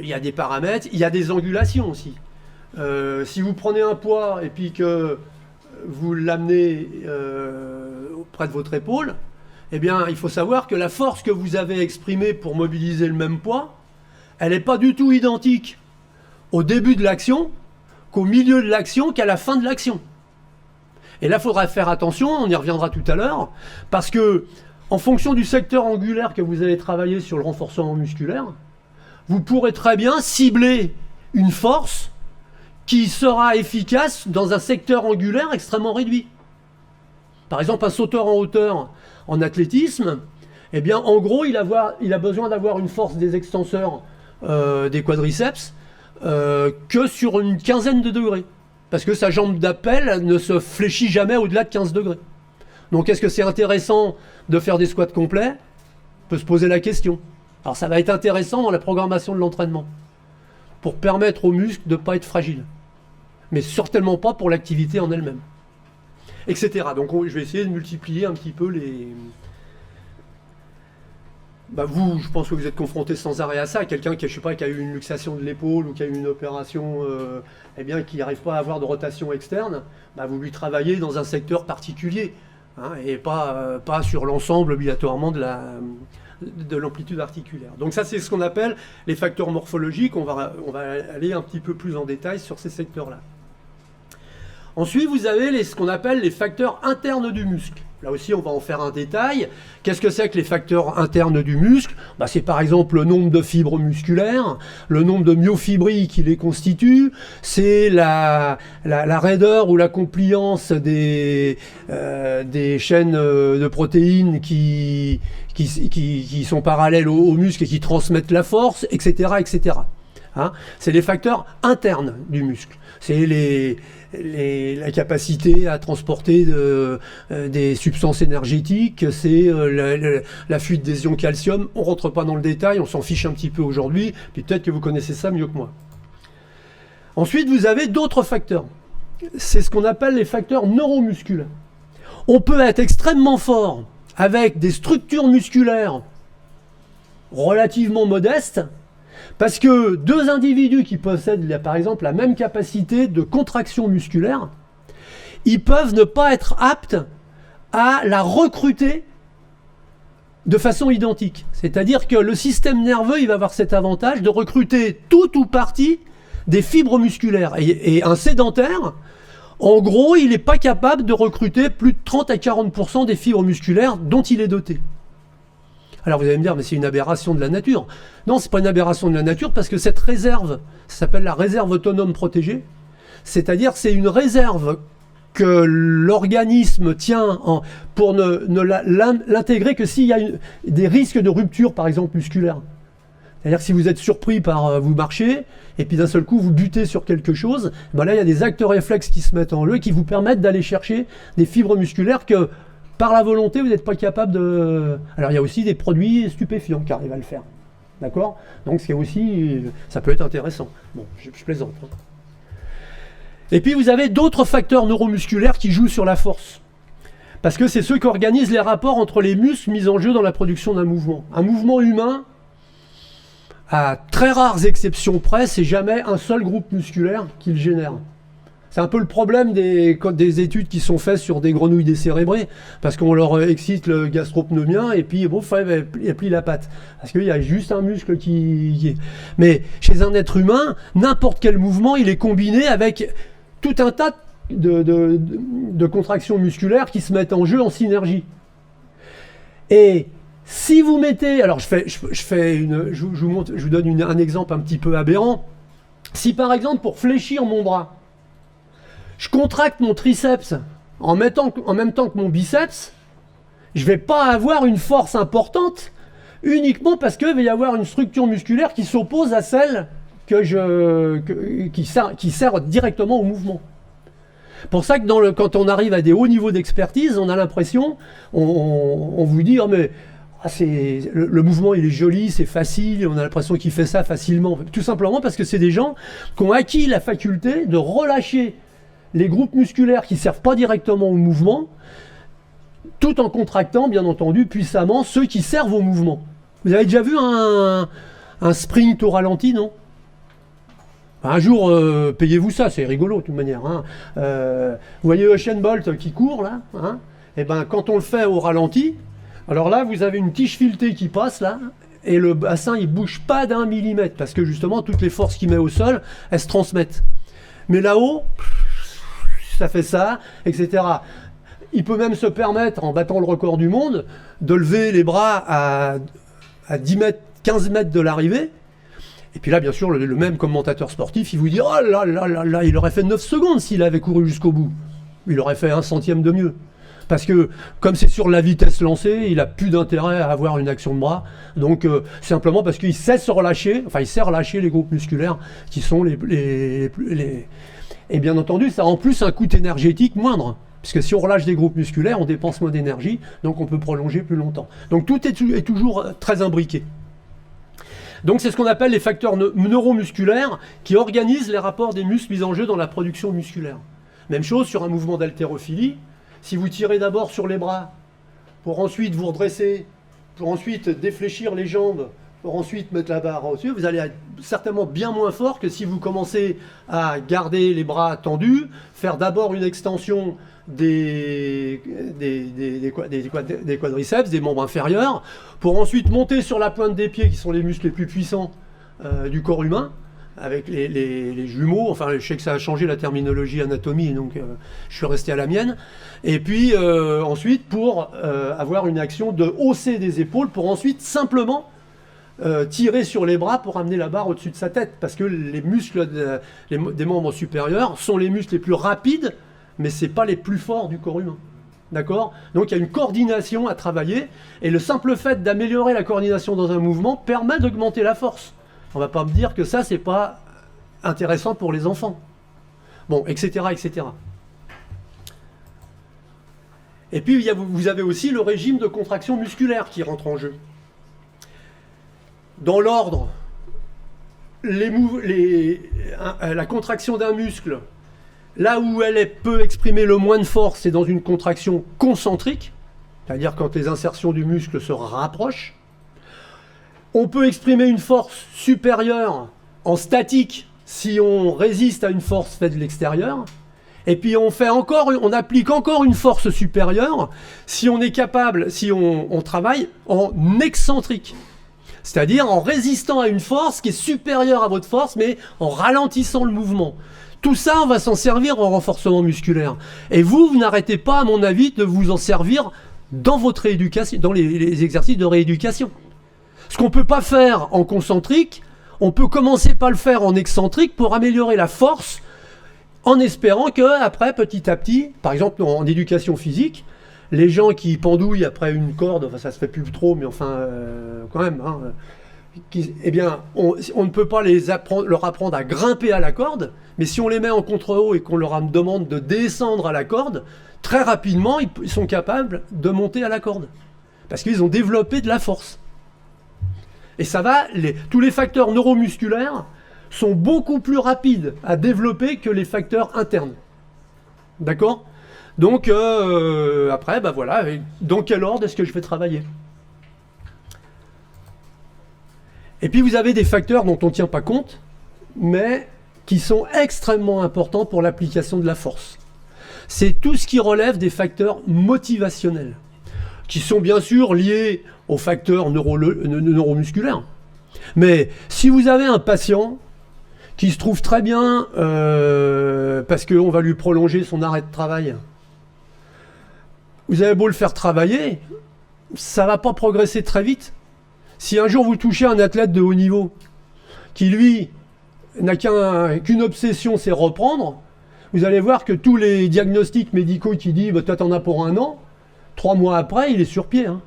y a des paramètres, il y a des angulations aussi. Si vous prenez un poids et puis que vous l'amenez près de votre épaule, eh bien, il faut savoir que la force que vous avez exprimée pour mobiliser le même poids, elle n'est pas du tout identique au début de l'action, qu'au milieu de l'action, qu'à la fin de l'action. Et là, il faudra faire attention, on y reviendra tout à l'heure, parce que en fonction du secteur angulaire que vous allez travailler sur le renforcement musculaire, vous pourrez très bien cibler une force qui sera efficace dans un secteur angulaire extrêmement réduit. Par exemple, un sauteur en hauteur en athlétisme, eh bien, en gros, il a besoin d'avoir une force des extenseurs des quadriceps que sur une quinzaine de degrés. Parce que sa jambe d'appel ne se fléchit jamais au-delà de 15 degrés. Donc, est-ce que c'est intéressant de faire des squats complets? On peut se poser la question. Alors, ça va être intéressant dans la programmation de l'entraînement, pour permettre aux muscles de ne pas être fragiles. Mais certainement pas pour l'activité en elle-même. Etc. Donc je vais essayer de multiplier un petit peu les... vous, je pense que vous êtes confronté sans arrêt à ça. Quelqu'un qui, qui a eu une luxation de l'épaule ou qui a eu une opération, qui n'arrive pas à avoir de rotation externe, vous lui travaillez dans un secteur particulier, hein, et pas sur l'ensemble obligatoirement de l'amplitude articulaire. Donc ça, c'est ce qu'on appelle les facteurs morphologiques. On va aller un petit peu plus en détail sur ces secteurs-là. Ensuite, vous avez ce qu'on appelle les facteurs internes du muscle. Là aussi, on va en faire un détail. Qu'est-ce que c'est que les facteurs internes du muscle? C'est par exemple le nombre de fibres musculaires, le nombre de myofibrilles qui les constituent, c'est la raideur ou la compliance des chaînes de protéines qui sont parallèles aux muscles et qui transmettent la force, etc. etc. Hein, c'est les facteurs internes du muscle. C'est la capacité à transporter des substances énergétiques, c'est la fuite des ions calcium. On ne rentre pas dans le détail, on s'en fiche un petit peu aujourd'hui, puis peut-être que vous connaissez ça mieux que moi. Ensuite, vous avez d'autres facteurs. C'est ce qu'on appelle les facteurs neuromusculaires. On peut être extrêmement fort avec des structures musculaires relativement modestes, parce que deux individus qui possèdent par exemple la même capacité de contraction musculaire, ils peuvent ne pas être aptes à la recruter de façon identique. C'est-à-dire que le système nerveux, il va avoir cet avantage de recruter tout ou partie des fibres musculaires. Et un sédentaire, En gros, il n'est pas capable de recruter plus de 30 à 40% des fibres musculaires dont il est doté. Alors vous allez me dire, mais c'est une aberration de la nature. Non, c'est pas une aberration de la nature parce que cette réserve, ça s'appelle la réserve autonome protégée, c'est-à-dire c'est une réserve que l'organisme tient pour ne l'intégrer que s'il y a des risques de rupture, par exemple, musculaire. C'est-à-dire que si vous êtes surpris par vous marcher, et puis d'un seul coup vous butez sur quelque chose, ben là il y a des actes réflexes qui se mettent en jeu et qui vous permettent d'aller chercher des fibres musculaires que par la volonté vous n'êtes pas capable de... Alors il y a aussi des produits stupéfiants qui arrivent à le faire. D'accord ? Donc c'est aussi... ça peut être intéressant. Bon, je plaisante. Hein. Et puis vous avez d'autres facteurs neuromusculaires qui jouent sur la force. Parce que c'est ceux qui organisent les rapports entre les muscles mis en jeu dans la production d'un mouvement. Un mouvement humain, à très rares exceptions près, c'est jamais un seul groupe musculaire qui le génère. C'est un peu le problème des études qui sont faites sur des grenouilles décérébrées, parce qu'on leur excite le gastropneumien et puis bon, il plie la patte. Parce qu'il y a juste un muscle qui... Mais chez un être humain, n'importe quel mouvement, il est combiné avec tout un tas de contractions musculaires qui se mettent en jeu en synergie. Et si vous mettez... Alors je vous donne un exemple un petit peu aberrant. Si par exemple, pour fléchir mon bras, je contracte mon triceps en même temps que mon biceps, je ne vais pas avoir une force importante uniquement parce qu'il va y avoir une structure musculaire qui s'oppose à celle qui sert directement au mouvement. Pour ça que quand on arrive à des hauts niveaux d'expertise, on a l'impression, on vous dit oh mais le mouvement il est joli, c'est facile, on a l'impression qu'il fait ça facilement. Tout simplement parce que c'est des gens qui ont acquis la faculté de relâcher les groupes musculaires qui ne servent pas directement au mouvement, tout en contractant, bien entendu, puissamment ceux qui servent au mouvement. Vous avez déjà vu un sprint au ralenti, non ? Un jour, payez-vous ça, c'est rigolo de toute manière. Hein. Vous voyez Usain Bolt qui court, là, hein, et ben, quand on le fait au ralenti, alors là, vous avez une tige filetée qui passe, là, et le bassin, il ne bouge pas d'1 millimètre, parce que justement, toutes les forces qu'il met au sol, elles se transmettent. Mais là-haut, ça fait ça, etc. Il peut même se permettre, en battant le record du monde, de lever les bras à 10 mètres, 15 mètres de l'arrivée. Et puis là, bien sûr, le même commentateur sportif, il vous dit « Oh là là là là, il aurait fait 9 secondes s'il avait couru jusqu'au bout. Il aurait fait 1 centième de mieux. » Parce que, comme c'est sur la vitesse lancée, il n'a plus d'intérêt à avoir une action de bras. Donc, simplement parce qu'il sait se relâcher, enfin, il sait relâcher les groupes musculaires qui sont les Et bien entendu, ça a en plus un coût énergétique moindre. Puisque si on relâche des groupes musculaires, on dépense moins d'énergie, donc on peut prolonger plus longtemps. Donc tout est toujours très imbriqué. Donc c'est ce qu'on appelle les facteurs neuromusculaires qui organisent les rapports des muscles mis en jeu dans la production musculaire. Même chose sur un mouvement d'haltérophilie. Si vous tirez d'abord sur les bras, pour ensuite vous redresser, pour ensuite défléchir les jambes, pour ensuite mettre la barre au-dessus, vous allez être certainement bien moins fort que si vous commencez à garder les bras tendus, faire d'abord une extension des quadriceps, des membres inférieurs, pour ensuite monter sur la pointe des pieds, qui sont les muscles les plus puissants du corps humain, avec les jumeaux. Enfin, je sais que ça a changé la terminologie anatomie, donc je suis resté à la mienne. Et puis ensuite, pour avoir une action de hausser des épaules, pour ensuite simplement tirer sur les bras pour amener la barre au-dessus de sa tête, parce que les muscles des membres supérieurs sont les muscles les plus rapides, mais ce n'est pas les plus forts du corps humain. D'accord ? Donc il y a une coordination à travailler, et le simple fait d'améliorer la coordination dans un mouvement permet d'augmenter la force. On ne va pas me dire que ça, c'est pas intéressant pour les enfants. Bon, etc., etc. Et puis vous avez aussi le régime de contraction musculaire qui rentre en jeu. Dans l'ordre, la contraction d'un muscle, là où elle peut exprimer le moins de force, c'est dans une contraction concentrique, c'est-à-dire quand les insertions du muscle se rapprochent. On peut exprimer une force supérieure en statique si on résiste à une force faite de l'extérieur. Et puis on applique encore une force supérieure si on est capable, si on travaille en excentrique. C'est-à-dire en résistant à une force qui est supérieure à votre force, mais en ralentissant le mouvement. Tout ça, on va s'en servir en renforcement musculaire. Et vous n'arrêtez pas, à mon avis, de vous en servir dans votre rééducation, dans les exercices de rééducation. Ce qu'on ne peut pas faire en concentrique, on peut commencer par le faire en excentrique pour améliorer la force, en espérant que après, petit à petit, par exemple en éducation physique, les gens qui pendouillent après une corde, enfin ça se fait plus trop, mais enfin quand même, hein, eh bien, on ne peut pas leur apprendre à grimper à la corde, mais si on les met en contre-haut et qu'on leur demande de descendre à la corde, très rapidement, ils sont capables de monter à la corde. Parce qu'ils ont développé de la force. Et ça va, tous les facteurs neuromusculaires sont beaucoup plus rapides à développer que les facteurs internes. D'accord ? Donc, après, bah voilà, dans quel ordre est-ce que je vais travailler ? Et puis, vous avez des facteurs dont on ne tient pas compte, mais qui sont extrêmement importants pour l'application de la force. C'est tout ce qui relève des facteurs motivationnels, qui sont bien sûr liés aux facteurs neuromusculaires. Mais si vous avez un patient qui se trouve très bien parce qu'on va lui prolonger son arrêt de travail, vous avez beau le faire travailler, ça ne va pas progresser très vite. Si un jour vous touchez un athlète de haut niveau qui, lui, n'a qu'une obsession, c'est reprendre, vous allez voir que tous les diagnostics médicaux qui disent bah, « toi t'en as pour 1 an », 3 mois après, il est sur pied. Hein.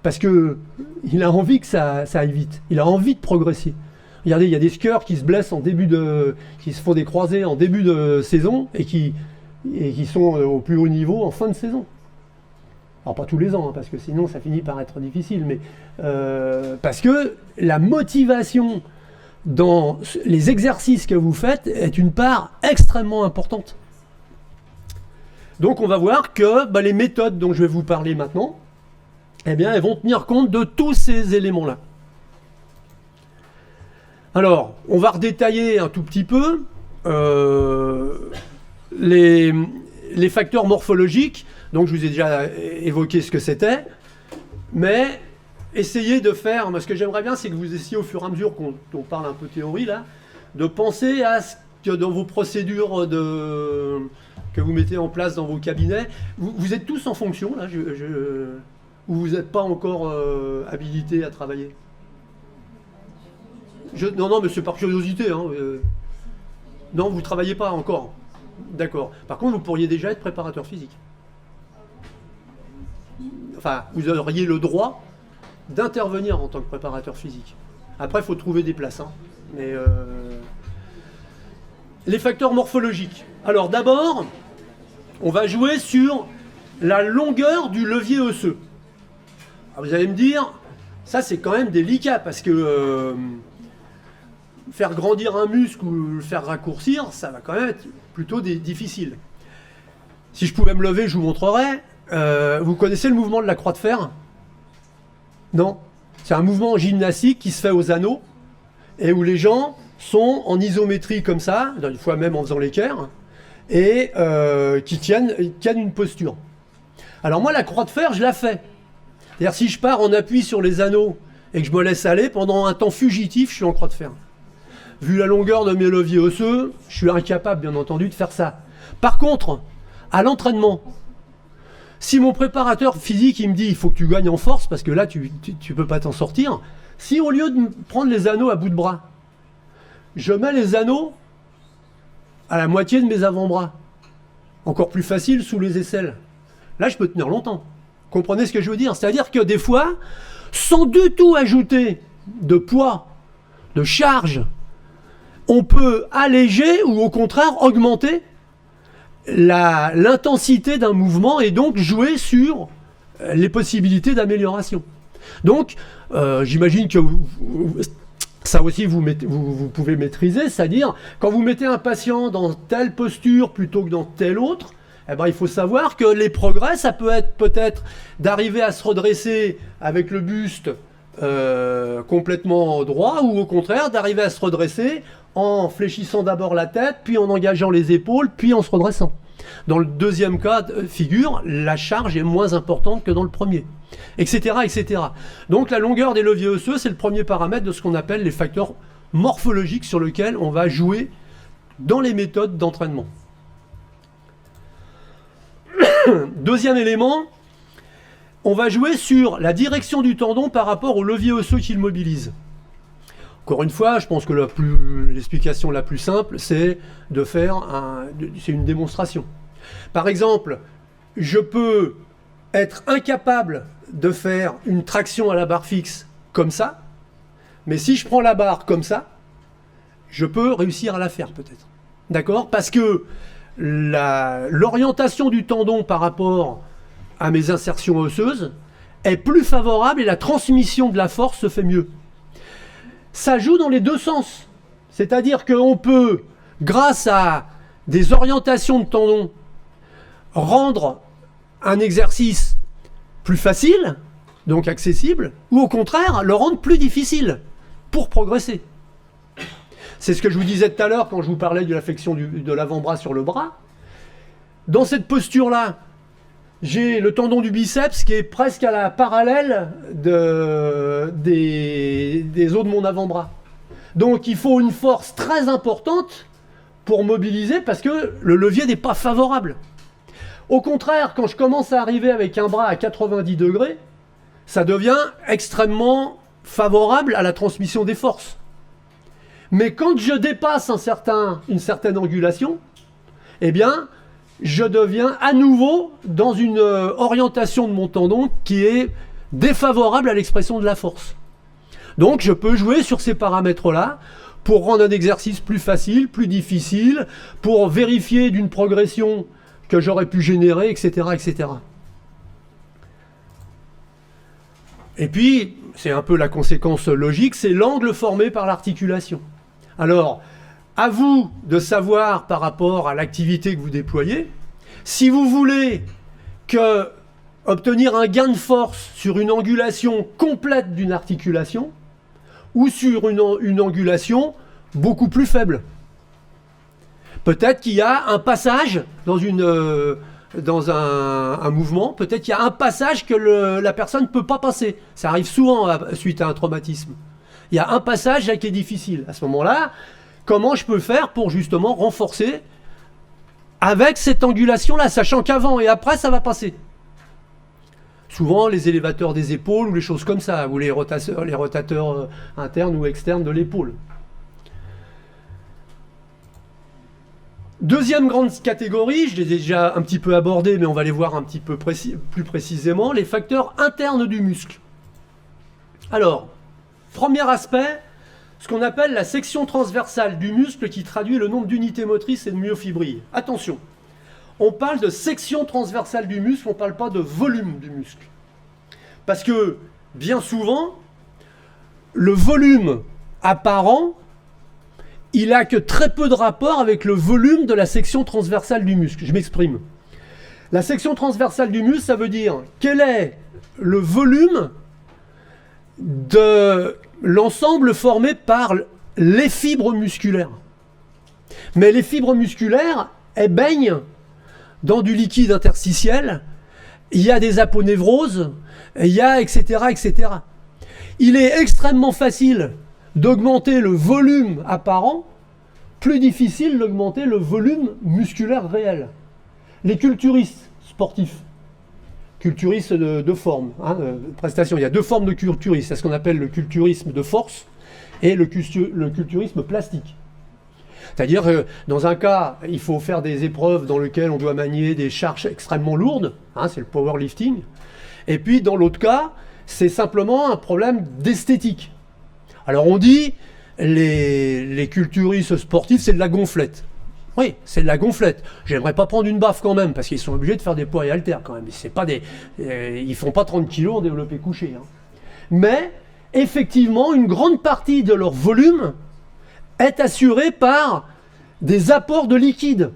Parce qu'il a envie que ça aille vite. Il a envie de progresser. Regardez, il y a des skieurs qui se blessent qui se font des croisés en début de saison et qui sont au plus haut niveau en fin de saison. Alors pas tous les ans, hein, parce que sinon ça finit par être difficile, mais parce que la motivation dans les exercices que vous faites est une part extrêmement importante. Donc on va voir que les méthodes dont je vais vous parler maintenant, eh bien, elles vont tenir compte de tous ces éléments-là. Alors, on va redétailler un tout petit peu les facteurs morphologiques. Donc, je vous ai déjà évoqué ce que c'était. Mais essayez de faire... Ce que j'aimerais bien, c'est que vous essayiez au fur et à mesure qu'on parle un peu théorie, là, de penser à ce que dans vos procédures que vous mettez en place dans vos cabinets, vous êtes tous en fonction, là, ou vous n'êtes pas encore habilité à travailler? Non, mais c'est par curiosité. Hein, non, vous ne travaillez pas encore. D'accord. Par contre, vous pourriez déjà être préparateur physique. Enfin, vous auriez le droit d'intervenir en tant que préparateur physique. Après, il faut trouver des places. Hein. Mais les facteurs morphologiques. Alors d'abord, on va jouer sur la longueur du levier osseux. Alors, vous allez me dire, ça c'est quand même délicat parce que faire grandir un muscle ou le faire raccourcir, ça va quand même être plutôt difficile. Si je pouvais me lever, je vous montrerais. Vous connaissez le mouvement de la croix de fer? Non? C'est un mouvement gymnastique qui se fait aux anneaux et où les gens sont en isométrie comme ça, une fois même en faisant l'équerre, et qui tiennent une posture. Alors moi, la croix de fer, je la fais. C'est-à-dire si je pars en appui sur les anneaux et que je me laisse aller, pendant un temps fugitif, je suis en croix de fer. Vu la longueur de mes leviers osseux, je suis incapable, bien entendu, de faire ça. Par contre, à l'entraînement, si mon préparateur physique il me dit il faut que tu gagnes en force parce que là tu peux pas t'en sortir, si au lieu de prendre les anneaux à bout de bras, je mets les anneaux à la moitié de mes avant-bras, encore plus facile sous les aisselles, là je peux tenir longtemps. Comprenez ce que je veux dire? C'est-à-dire que des fois, sans du tout ajouter de poids, de charge, on peut alléger ou au contraire augmenter l'intensité d'un mouvement et donc jouer sur les possibilités d'amélioration. Donc, j'imagine que ça aussi vous pouvez maîtriser, c'est-à-dire quand vous mettez un patient dans telle posture plutôt que dans telle autre, eh ben, il faut savoir que les progrès, ça peut être peut-être d'arriver à se redresser avec le buste complètement droit ou au contraire d'arriver à se redresser en fléchissant d'abord la tête, puis en engageant les épaules, puis en se redressant. Dans le deuxième cas de figure, la charge est moins importante que dans le premier, etc., etc. Donc la longueur des leviers osseux, c'est le premier paramètre de ce qu'on appelle les facteurs morphologiques sur lesquels on va jouer dans les méthodes d'entraînement. Deuxième élément, on va jouer sur la direction du tendon par rapport au levier osseux qu'il mobilise. Encore une fois, je pense que l'explication la plus simple, c'est de faire c'est une démonstration. Par exemple, je peux être incapable de faire une traction à la barre fixe comme ça, mais si je prends la barre comme ça, je peux réussir à la faire peut-être. D'accord? Parce que l'orientation du tendon par rapport à mes insertions osseuses est plus favorable et la transmission de la force se fait mieux. Ça joue dans les deux sens. C'est-à-dire qu'on peut, grâce à des orientations de tendon, rendre un exercice plus facile, donc accessible, ou au contraire, le rendre plus difficile pour progresser. C'est ce que je vous disais tout à l'heure quand je vous parlais de la flexion de l'avant-bras sur le bras. Dans cette posture-là, j'ai le tendon du biceps qui est presque à la parallèle des os de mon avant-bras. Donc il faut une force très importante pour mobiliser parce que le levier n'est pas favorable. Au contraire, quand je commence à arriver avec un bras à 90 degrés, ça devient extrêmement favorable à la transmission des forces. Mais quand je dépasse une certaine angulation, eh bien, je deviens à nouveau dans une orientation de mon tendon qui est défavorable à l'expression de la force. Donc je peux jouer sur ces paramètres-là pour rendre un exercice plus facile, plus difficile, pour vérifier d'une progression que j'aurais pu générer, etc., etc. Et puis, c'est un peu la conséquence logique, c'est l'angle formé par l'articulation. Alors, à vous de savoir par rapport à l'activité que vous déployez, si vous voulez obtenir un gain de force sur une angulation complète d'une articulation ou sur une angulation beaucoup plus faible. Peut-être qu'il y a un passage dans un mouvement, peut-être qu'il y a un passage que la personne ne peut pas passer. Ça arrive souvent suite à un traumatisme. Il y a un passage là qui est difficile. À ce moment-là, comment je peux faire pour justement renforcer avec cette angulation-là, sachant qu'avant et après, ça va passer. Souvent, les élévateurs des épaules ou les choses comme ça, ou les rotateurs internes ou externes de l'épaule. Deuxième grande catégorie, je les ai déjà un petit peu abordés, mais on va les voir un petit peu plus précisément, les facteurs internes du muscle. Alors, premier aspect, ce qu'on appelle la section transversale du muscle qui traduit le nombre d'unités motrices et de myofibrilles. Attention, on parle de section transversale du muscle, on ne parle pas de volume du muscle. Parce que, bien souvent, le volume apparent, il n'a que très peu de rapport avec le volume de la section transversale du muscle. Je m'exprime. La section transversale du muscle, ça veut dire quel est le volume de l'ensemble formé par les fibres musculaires. Mais les fibres musculaires, elles baignent dans du liquide interstitiel, il y a des aponevroses, il y a etc., etc. Il est extrêmement facile d'augmenter le volume apparent, plus difficile d'augmenter le volume musculaire réel. Les culturistes sportifs, culturistes de forme, de prestation, il y a deux formes de culturisme, c'est ce qu'on appelle le culturisme de force et le culturisme plastique. C'est-à-dire que dans un cas, il faut faire des épreuves dans lesquelles on doit manier des charges extrêmement lourdes, c'est le powerlifting, et puis dans l'autre cas, c'est simplement un problème d'esthétique. Alors on dit, les culturistes sportifs, c'est de la gonflette. Oui, c'est de la gonflette. J'aimerais pas prendre une baffe quand même, parce qu'ils sont obligés de faire des poids et haltères quand même. C'est pas ils font pas 30 kilos en développé couché. Mais, effectivement, une grande partie de leur volume est assurée par des apports de liquide.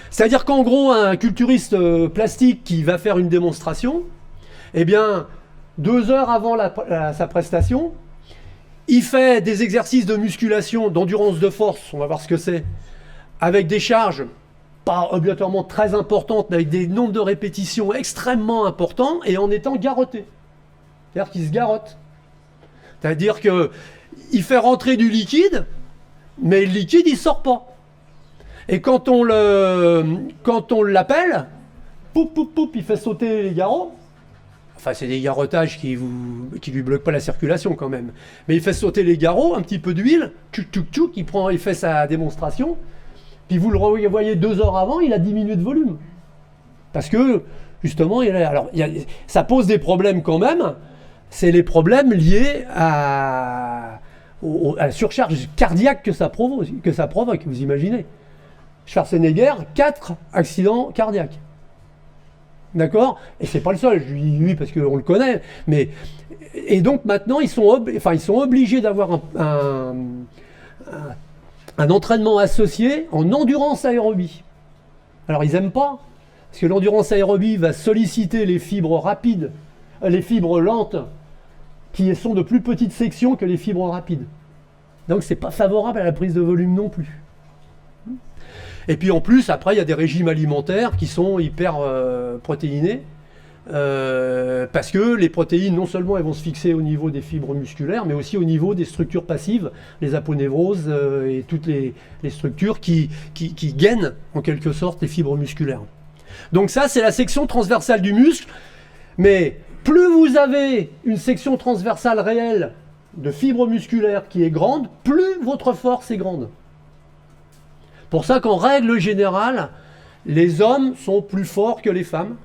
C'est-à-dire qu'en gros, un culturiste plastique qui va faire une démonstration, eh bien, 2 heures avant sa prestation, il fait des exercices de musculation, d'endurance de force, on va voir ce que c'est, avec des charges pas obligatoirement très importantes, mais avec des nombres de répétitions extrêmement importants, et en étant garrotté. C'est-à-dire qu'il se garrotte. C'est-à-dire qu'il fait rentrer du liquide, mais le liquide, il sort pas. Et quand on l'appelle, poup, poup, poup, il fait sauter les garrots. Enfin, c'est des garrottages qui lui bloquent pas la circulation quand même. Mais il fait sauter les garrots, un petit peu d'huile, tchouk, tchouk, tchouk, il fait sa démonstration. Puis vous le voyez 2 heures avant, il a diminué de volume. Parce que, justement, ça pose des problèmes quand même. C'est les problèmes liés à la surcharge cardiaque que ça provoque, vous imaginez. Schwarzenegger, 4 accidents cardiaques. D'accord? Et c'est pas le seul, je dis lui parce qu'on le connaît. Et donc maintenant, ils sont obligés d'avoir un entraînement associé en endurance aérobie. Alors ils n'aiment pas, parce que l'endurance aérobie va solliciter les fibres rapides, les fibres lentes, qui sont de plus petite section que les fibres rapides. Donc c'est pas favorable à la prise de volume non plus. Et puis en plus, après, il y a des régimes alimentaires qui sont hyper protéinés, parce que les protéines, non seulement elles vont se fixer au niveau des fibres musculaires, mais aussi au niveau des structures passives, les aponévroses et toutes les structures qui gainent en quelque sorte les fibres musculaires. Donc ça, c'est la section transversale du muscle, mais plus vous avez une section transversale réelle de fibres musculaires qui est grande, plus votre force est grande. Pour ça qu'en règle générale, les hommes sont plus forts que les femmes.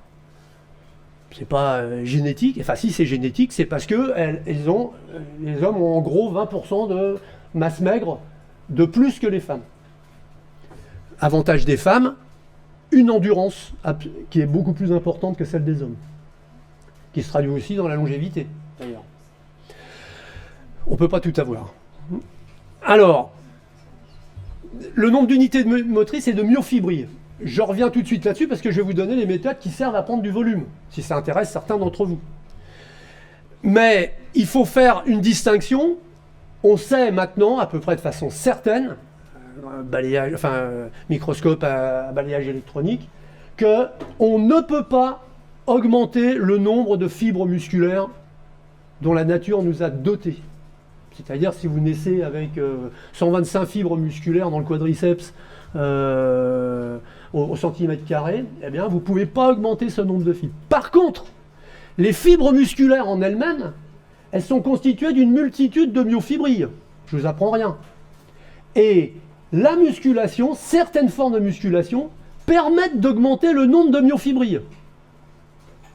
C'est pas génétique, enfin si c'est génétique, c'est parce que les hommes ont en gros 20% de masse maigre de plus que les femmes. Avantage des femmes, une endurance qui est beaucoup plus importante que celle des hommes, qui se traduit aussi dans la longévité d'ailleurs. On ne peut pas tout avoir. Alors, le nombre d'unités motrices est de myofibrilles. Je reviens tout de suite là-dessus parce que je vais vous donner les méthodes qui servent à prendre du volume, si ça intéresse certains d'entre vous. Mais il faut faire une distinction. On sait maintenant, à peu près de façon certaine, microscope à balayage électronique, qu'on ne peut pas augmenter le nombre de fibres musculaires dont la nature nous a dotés. C'est-à-dire si vous naissez avec 125 fibres musculaires dans le quadriceps au centimètre carré, eh bien vous ne pouvez pas augmenter ce nombre de fibres. Par contre, les fibres musculaires en elles-mêmes, elles sont constituées d'une multitude de myofibrilles. Je ne vous apprends rien. Et la musculation, certaines formes de musculation, permettent d'augmenter le nombre de myofibrilles.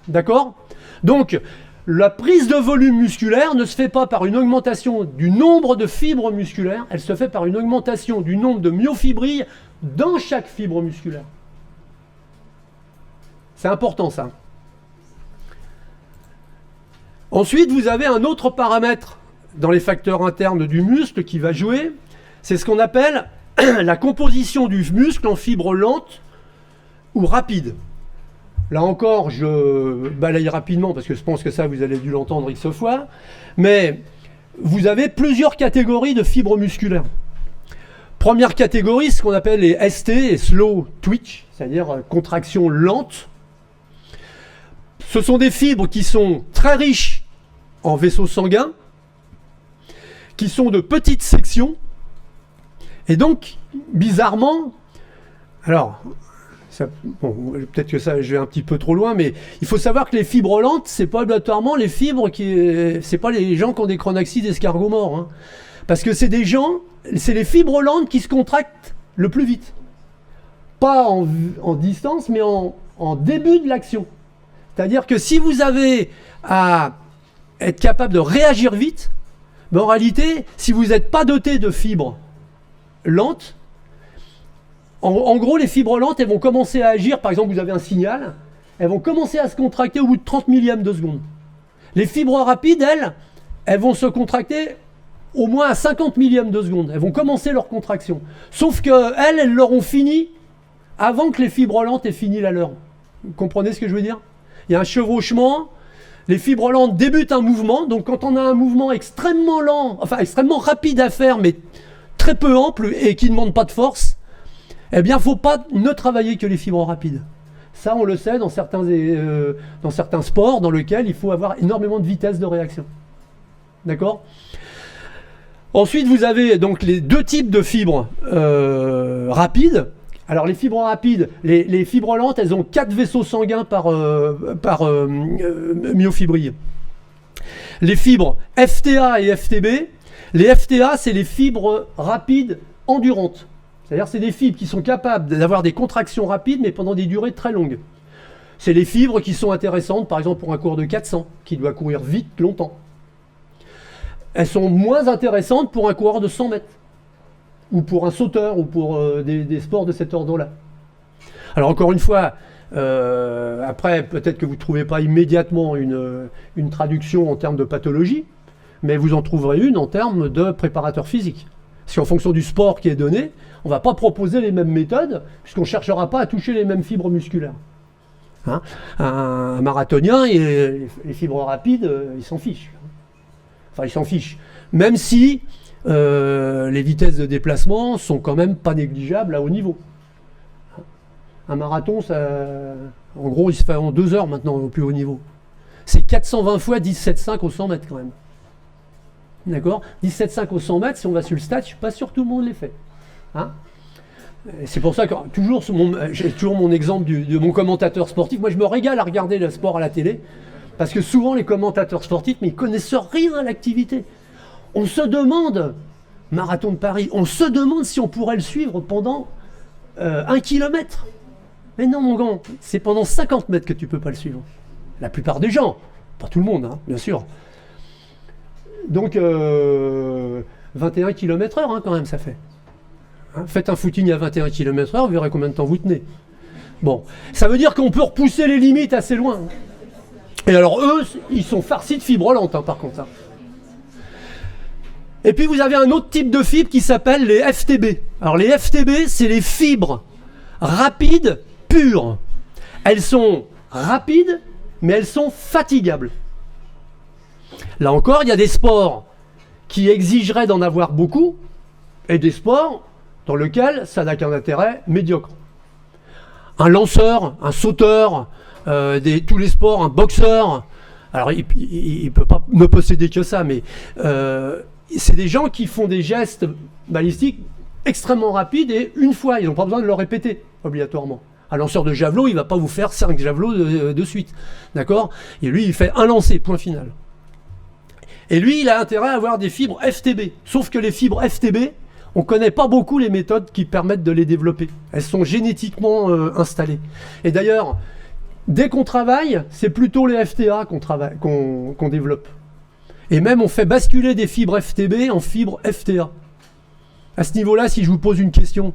D'accord? Donc, la prise de volume musculaire ne se fait pas par une augmentation du nombre de fibres musculaires, elle se fait par une augmentation du nombre de myofibrilles dans chaque fibre musculaire. C'est important ça. Ensuite, vous avez un autre paramètre dans les facteurs internes du muscle qui va jouer, c'est ce qu'on appelle la composition du muscle en fibres lentes ou rapides. Là encore, je balaye rapidement parce que je pense que ça, vous avez dû l'entendre X fois. Mais vous avez plusieurs catégories de fibres musculaires. Première catégorie, ce qu'on appelle les ST, les slow twitch, c'est-à-dire contraction lente. Ce sont des fibres qui sont très riches en vaisseaux sanguins, qui sont de petites sections. Et donc, bizarrement, alors... Bon, peut-être que ça, je vais un petit peu trop loin, mais il faut savoir que les fibres lentes, c'est pas obligatoirement les fibres c'est pas les gens qui ont des chronaxies d'escargot mort, hein. Parce que c'est les fibres lentes qui se contractent le plus vite. Pas en distance, mais en début de l'action. C'est-à-dire que si vous avez à être capable de réagir vite, ben en réalité, si vous n'êtes pas doté de fibres lentes, en gros, les fibres lentes, elles vont commencer à agir. Par exemple, vous avez un signal, elles vont commencer à se contracter au bout de 30 millièmes de seconde. Les fibres rapides, elles vont se contracter au moins à 50 millièmes de seconde. Elles vont commencer leur contraction. Sauf qu'elles, elles l'auront fini avant que les fibres lentes aient fini la leur. Vous comprenez ce que je veux dire? Il y a un chevauchement, les fibres lentes débutent un mouvement. Donc quand on a un mouvement extrêmement lent, enfin extrêmement rapide à faire, mais très peu ample et qui ne demande pas de force, eh bien, il ne faut pas ne travailler que les fibres rapides. Ça, on le sait dans certains sports dans lesquels il faut avoir énormément de vitesse de réaction. D'accord? Ensuite, vous avez donc les deux types de fibres rapides. Alors les fibres rapides, les fibres lentes, elles ont 4 vaisseaux sanguins par myofibrille. Les fibres FTA et FTB, les FTA, c'est les fibres rapides endurantes. C'est-à-dire c'est des fibres qui sont capables d'avoir des contractions rapides, mais pendant des durées très longues. C'est les fibres qui sont intéressantes, par exemple pour un coureur de 400, qui doit courir vite, longtemps. Elles sont moins intéressantes pour un coureur de 100 mètres, ou pour un sauteur, ou pour des sports de cet ordre-là. Alors encore une fois, après peut-être que vous ne trouvez pas immédiatement une traduction en termes de pathologie, mais vous en trouverez une en termes de préparateur physique. Parce qu'en fonction du sport qui est donné, on ne va pas proposer les mêmes méthodes, puisqu'on ne cherchera pas à toucher les mêmes fibres musculaires. Hein, un marathonien, les fibres rapides, il s'en fiche. Enfin, il s'en fiche. Même si les vitesses de déplacement sont quand même pas négligeables à haut niveau. Un marathon, en gros, il se fait en 2 heures maintenant au plus haut niveau. C'est 420 fois 17,5 au 100 mètres quand même. D'accord ? 17,5 au 100 mètres, si on va sur le stade, je ne suis pas sûr que tout le monde les fait. Hein ? C'est pour ça que j'ai toujours mon exemple de mon commentateur sportif. Moi, je me régale à regarder le sport à la télé, parce que souvent, les commentateurs sportifs, mais ils ne connaissent rien à l'activité. On se demande, Marathon de Paris, on se demande si on pourrait le suivre pendant 1 kilomètre. Mais non, mon gars, c'est pendant 50 mètres que tu ne peux pas le suivre. La plupart des gens, pas tout le monde, hein, bien sûr. Donc, 21 km/h, hein, quand même, ça fait. Hein, faites un footing à 21 km/h, vous verrez combien de temps vous tenez. Bon, ça veut dire qu'on peut repousser les limites assez loin. Et alors, eux, ils sont farcis de fibres lentes, hein, par contre. Hein. Et puis, vous avez un autre type de fibres qui s'appelle les FTB. Alors, les FTB, c'est les fibres rapides pures. Elles sont rapides, mais elles sont fatigables. Là encore, il y a des sports qui exigeraient d'en avoir beaucoup, et des sports dans lesquels ça n'a qu'un intérêt médiocre. Un lanceur, un sauteur, tous les sports, un boxeur, alors il ne peut pas ne posséder que ça, mais c'est des gens qui font des gestes balistiques extrêmement rapides, et une fois, ils n'ont pas besoin de le répéter, obligatoirement. Un lanceur de javelot, il ne va pas vous faire 5 javelots de suite, d'accord ? Et lui, il fait un lancer, point final. Et lui, il a intérêt à avoir des fibres FTB. Sauf que les fibres FTB, on ne connaît pas beaucoup les méthodes qui permettent de les développer. Elles sont génétiquement installées. Et d'ailleurs, dès qu'on travaille, c'est plutôt les FTA qu'on développe. Et même, on fait basculer des fibres FTB en fibres FTA. À ce niveau-là, si je vous pose une question,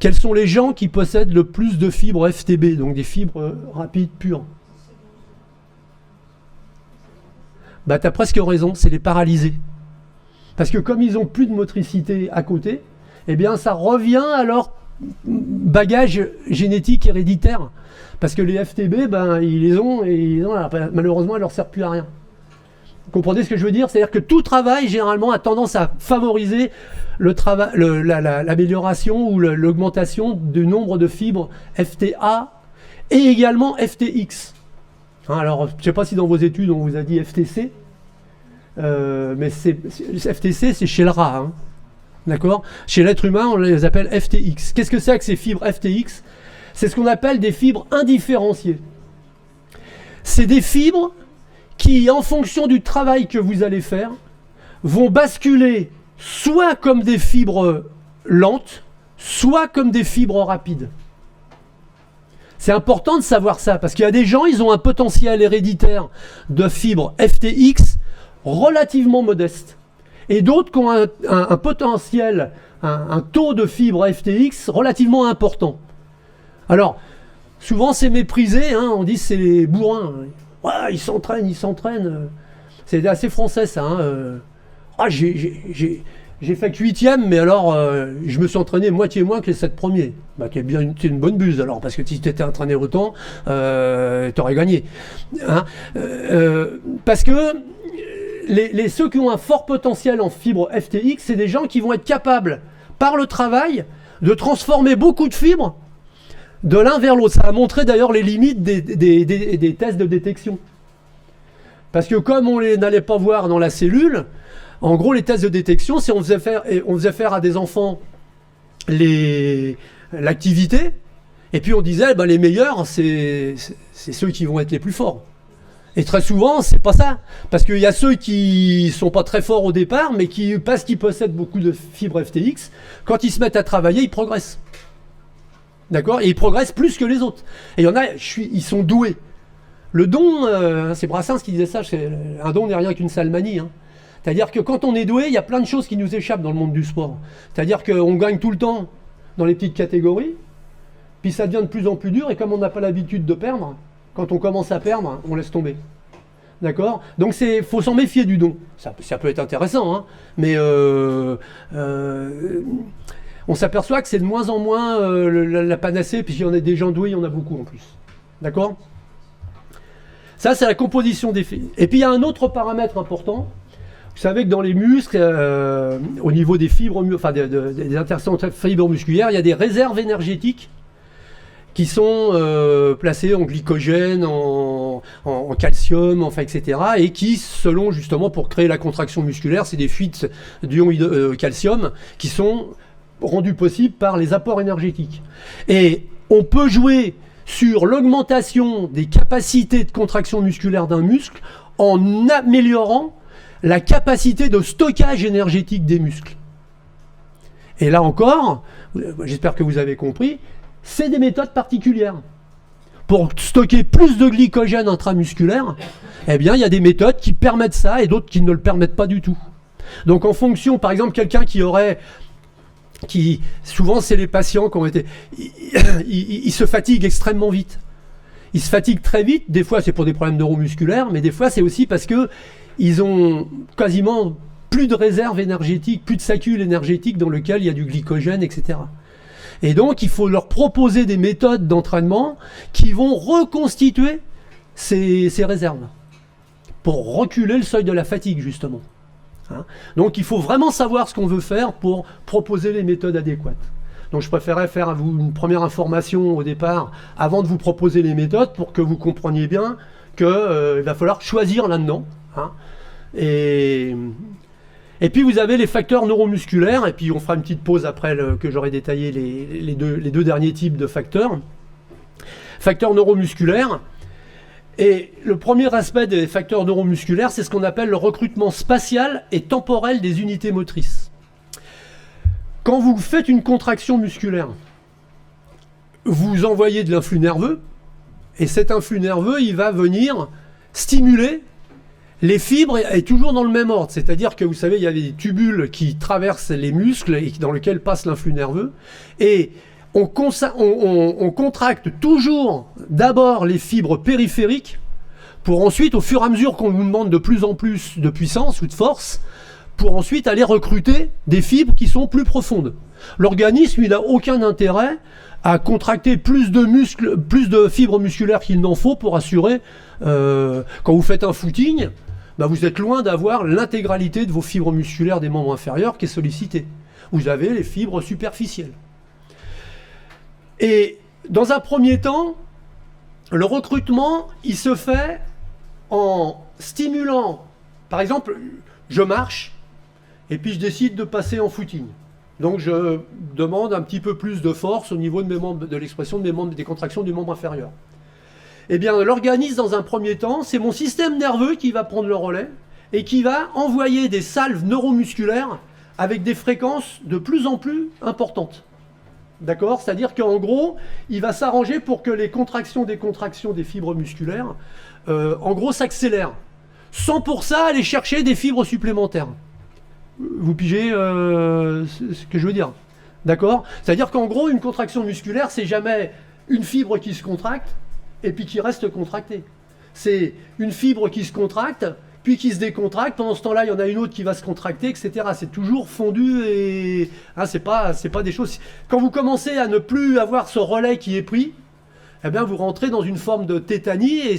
quels sont les gens qui possèdent le plus de fibres FTB, donc des fibres rapides pures ? Bah, tu as presque raison, c'est les paralysés. Parce que comme ils n'ont plus de motricité à côté, eh bien ça revient à leur bagage génétique héréditaire. Parce que les FTB, ben, ils les ont, et malheureusement, elle ne leur sert plus à rien. Vous comprenez ce que je veux dire ? C'est-à-dire que tout travail, généralement, a tendance à favoriser l'amélioration ou l'augmentation du nombre de fibres FTA et également FTX. Alors, je ne sais pas si dans vos études, on vous a dit FTC, mais FTC, c'est chez le rat. Hein. D'accord ? Chez l'être humain, on les appelle FTX. Qu'est-ce que c'est que ces fibres FTX ? C'est ce qu'on appelle des fibres indifférenciées. C'est des fibres qui, en fonction du travail que vous allez faire, vont basculer soit comme des fibres lentes, soit comme des fibres rapides. C'est important de savoir ça, parce qu'il y a des gens, ils ont un potentiel héréditaire de fibres FTX relativement modeste. Et d'autres qui ont un potentiel, un taux de fibres FTX relativement important. Alors, souvent c'est méprisé, hein, on dit c'est les bourrins. Ouais, ils s'entraînent. C'est assez français ça. Hein. J'ai fait que 8e, mais alors je me suis entraîné moitié moins que les 7 premiers. Bah, c'est une bonne buse alors, parce que si tu étais entraîné autant, tu aurais gagné. Hein, parce que ceux qui ont un fort potentiel en fibres FTX, c'est des gens qui vont être capables, par le travail, de transformer beaucoup de fibres de l'un vers l'autre. Ça a montré d'ailleurs les limites des tests de détection. Parce que comme on n'allait pas voir dans la cellule, En gros, les tests de détection, c'est on faisait faire à des enfants l'activité, et puis on disait, ben, les meilleurs, c'est ceux qui vont être les plus forts. Et très souvent, c'est pas ça. Parce qu'il y a ceux qui sont pas très forts au départ, mais qui, parce qu'ils possèdent beaucoup de fibres FTX, quand ils se mettent à travailler, ils progressent. D'accord? Et ils progressent plus que les autres. Et il y en a, ils sont doués. Le don, c'est Brassens qui disait ça, un don n'est rien qu'une sale manie. Hein. C'est-à-dire que quand on est doué, il y a plein de choses qui nous échappent dans le monde du sport. C'est-à-dire qu'on gagne tout le temps dans les petites catégories, puis ça devient de plus en plus dur, et comme on n'a pas l'habitude de perdre, quand on commence à perdre, on laisse tomber. D'accord? Donc il faut s'en méfier du don. Ça peut être intéressant, hein, mais on s'aperçoit que c'est de moins en moins la panacée, puisqu'il y en a des gens doués, il y en a beaucoup en plus. D'accord? Ça, c'est la composition des fibres. Et puis il y a un autre paramètre important. Vous savez que dans les muscles, au niveau des fibres, enfin des interactions entre fibres musculaires, il y a des réserves énergétiques qui sont placées en glycogène, en calcium, enfin, etc. Et qui, selon justement pour créer la contraction musculaire, c'est des fuites d'ions calcium qui sont rendues possibles par les apports énergétiques. Et on peut jouer sur l'augmentation des capacités de contraction musculaire d'un muscle en améliorant la capacité de stockage énergétique des muscles. Et là encore, j'espère que vous avez compris, c'est des méthodes particulières. Pour stocker plus de glycogène intramusculaire, eh bien, il y a des méthodes qui permettent ça et d'autres qui ne le permettent pas du tout. Donc en fonction, par exemple, quelqu'un souvent c'est les patients qui ont été... Ils se fatiguent extrêmement vite. Ils se fatiguent très vite, des fois c'est pour des problèmes neuromusculaires, mais des fois c'est aussi parce que ils ont quasiment plus de réserves énergétiques, plus de sacules énergétiques dans lesquelles il y a du glycogène, etc. Et donc, il faut leur proposer des méthodes d'entraînement qui vont reconstituer ces réserves pour reculer le seuil de la fatigue, justement. Hein? Donc, il faut vraiment savoir ce qu'on veut faire pour proposer les méthodes adéquates. Donc, je préférais faire à vous une première information au départ avant de vous proposer les méthodes pour que vous compreniez bien qu'il va falloir choisir là-dedans. Hein? Et puis vous avez les facteurs neuromusculaires, et puis on fera une petite pause après que j'aurai détaillé les deux derniers types de facteurs. Facteurs neuromusculaires. Et le premier aspect des facteurs neuromusculaires, c'est ce qu'on appelle le recrutement spatial et temporel des unités motrices. Quand vous faites une contraction musculaire, vous envoyez de l'influx nerveux, et cet influx nerveux, il va venir stimuler les fibres, et toujours dans le même ordre. C'est-à-dire que vous savez, il y a des tubules qui traversent les muscles et dans lesquels passe l'influx nerveux. Et on contracte toujours d'abord les fibres périphériques pour ensuite, au fur et à mesure qu'on nous demande de plus en plus de puissance ou de force, pour ensuite aller recruter des fibres qui sont plus profondes. L'organisme, il n'a aucun intérêt à contracter plus de fibres musculaires qu'il n'en faut pour assurer, quand vous faites un footing, bah vous êtes loin d'avoir l'intégralité de vos fibres musculaires des membres inférieurs qui est sollicitée. Vous avez les fibres superficielles. Et dans un premier temps, le recrutement, il se fait en stimulant, par exemple, je marche, et puis je décide de passer en footing. Donc je demande un petit peu plus de force au niveau de mes membres, de l'expression de mes membres, des contractions du membre inférieur. Eh bien, l'organisme, dans un premier temps, c'est mon système nerveux qui va prendre le relais et qui va envoyer des salves neuromusculaires avec des fréquences de plus en plus importantes. D'accord? C'est-à-dire qu'en gros, il va s'arranger pour que les contractions des fibres musculaires, en gros, s'accélèrent. Sans pour ça aller chercher des fibres supplémentaires. Vous pigez ce que je veux dire? D'accord? C'est-à-dire qu'en gros, une contraction musculaire, c'est jamais une fibre qui se contracte et puis qui reste contractée. C'est une fibre qui se contracte, puis qui se décontracte. Pendant ce temps-là, il y en a une autre qui va se contracter, etc. C'est toujours fondu et hein, c'est pas des choses. Quand vous commencez à ne plus avoir ce relais qui est pris, eh bien, vous rentrez dans une forme de tétanie et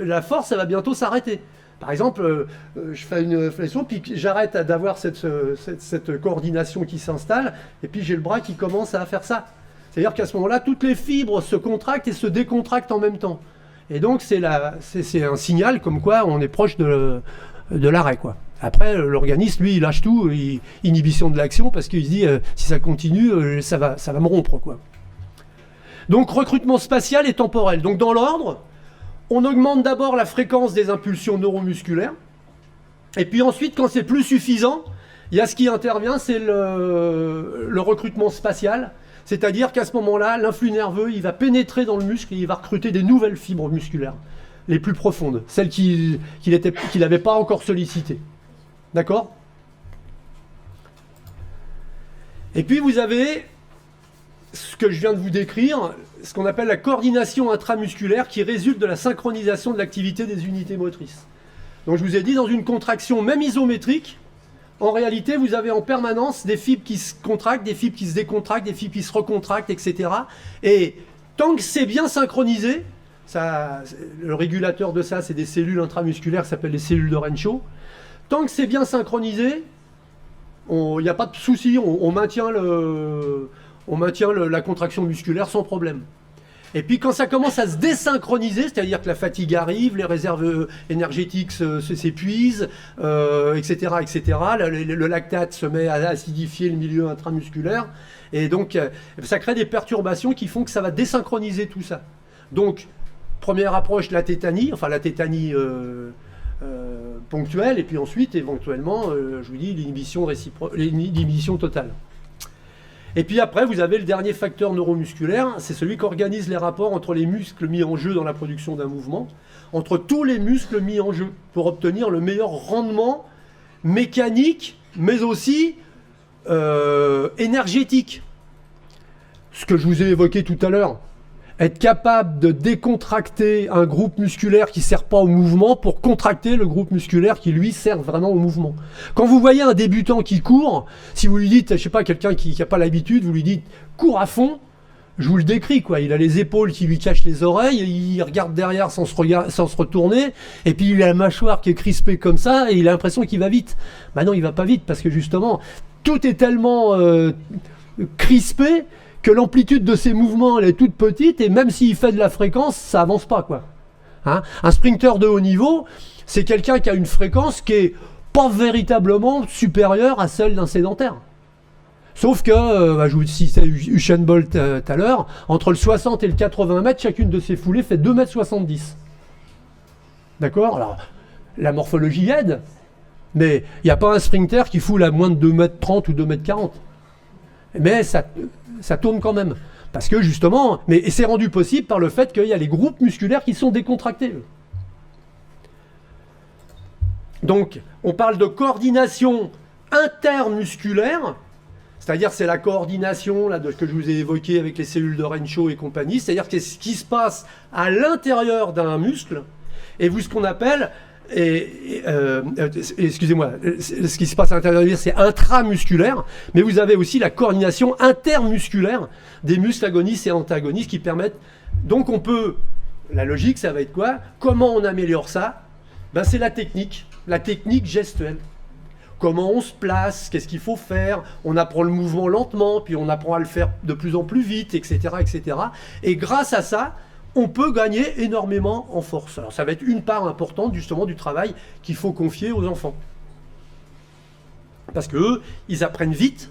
la force, ça va bientôt s'arrêter. Par exemple, je fais une flexion, puis j'arrête d'avoir cette coordination qui s'installe, et puis j'ai le bras qui commence à faire ça. C'est-à-dire qu'à ce moment-là, toutes les fibres se contractent et se décontractent en même temps. Et donc, c'est un signal comme quoi on est proche de l'arrêt, quoi. Après, l'organisme, lui, il lâche tout, inhibition de l'action, parce qu'il se dit, si ça continue, ça va me rompre, quoi. Donc, recrutement spatial et temporel. Donc, dans l'ordre, on augmente d'abord la fréquence des impulsions neuromusculaires, et puis ensuite, quand c'est plus suffisant, il y a ce qui intervient, c'est le recrutement spatial, c'est-à-dire qu'à ce moment-là, l'influx nerveux, il va pénétrer dans le muscle et il va recruter des nouvelles fibres musculaires, les plus profondes, celles qu'il n'avait pas encore sollicitées. D'accord? Et puis vous avez ce que je viens de vous décrire, ce qu'on appelle la coordination intramusculaire qui résulte de la synchronisation de l'activité des unités motrices. Donc je vous ai dit, dans une contraction même isométrique, en réalité, vous avez en permanence des fibres qui se contractent, des fibres qui se décontractent, des fibres qui se recontractent, etc. Et tant que c'est bien synchronisé, ça, le régulateur de ça, c'est des cellules intramusculaires qui s'appellent les cellules de Renshaw. Tant que c'est bien synchronisé, il n'y a pas de souci, on maintient la contraction musculaire sans problème. Et puis quand ça commence à se désynchroniser, c'est-à-dire que la fatigue arrive, les réserves énergétiques s'épuisent, etc., etc., le lactate se met à acidifier le milieu intramusculaire, et donc ça crée des perturbations qui font que ça va désynchroniser tout ça. Donc, première approche, la tétanie ponctuelle, et puis ensuite, éventuellement, je vous dis, l'inhibition totale. Et puis après, vous avez le dernier facteur neuromusculaire, c'est celui qui organise les rapports entre les muscles mis en jeu dans la production d'un mouvement, entre tous les muscles mis en jeu, pour obtenir le meilleur rendement mécanique, mais aussi énergétique. Ce que je vous ai évoqué tout à l'heure. Être capable de décontracter un groupe musculaire qui ne sert pas au mouvement pour contracter le groupe musculaire qui, lui, sert vraiment au mouvement. Quand vous voyez un débutant qui court, si vous lui dites, je ne sais pas, quelqu'un qui n'a pas l'habitude, vous lui dites « cours à fond », je vous le décris, quoi. Il a les épaules qui lui cachent les oreilles, il regarde derrière sans se retourner, et puis il a la mâchoire qui est crispée comme ça, et il a l'impression qu'il va vite. Ben non, il ne va pas vite, parce que justement, tout est tellement crispé que l'amplitude de ses mouvements elle est toute petite, et même s'il fait de la fréquence, ça avance pas, quoi. Hein? Un sprinter de haut niveau, c'est quelqu'un qui a une fréquence qui est pas véritablement supérieure à celle d'un sédentaire. Sauf que, je vous citais Usain Bolt tout à l'heure, entre le 60 et le 80 mètres, chacune de ces foulées fait 2,70 m. D'accord? Alors, la morphologie aide, mais il n'y a pas un sprinter qui foule à moins de 2,30 m ou 2,40 m. Mais ça tourne quand même. Parce que justement, mais c'est rendu possible par le fait qu'il y a les groupes musculaires qui sont décontractés. Donc, on parle de coordination intermusculaire, c'est-à-dire c'est la coordination là, de ce que je vous ai évoqué avec les cellules de Renshaw et compagnie, c'est-à-dire que ce qui se passe à l'intérieur d'un muscle, et vous ce qu'on appelle... excusez-moi, ce qui se passe à l'intérieur, c'est intramusculaire, mais vous avez aussi la coordination intermusculaire des muscles agonistes et antagonistes qui permettent, donc on peut, la logique ça va être quoi? Comment on améliore ça? Ben c'est la technique gestuelle. Comment on se place, qu'est-ce qu'il faut faire, on apprend le mouvement lentement, puis on apprend à le faire de plus en plus vite, etc., etc. Et grâce à ça, on peut gagner énormément en force. Alors ça va être une part importante justement du travail qu'il faut confier aux enfants. Parce qu'eux, ils apprennent vite,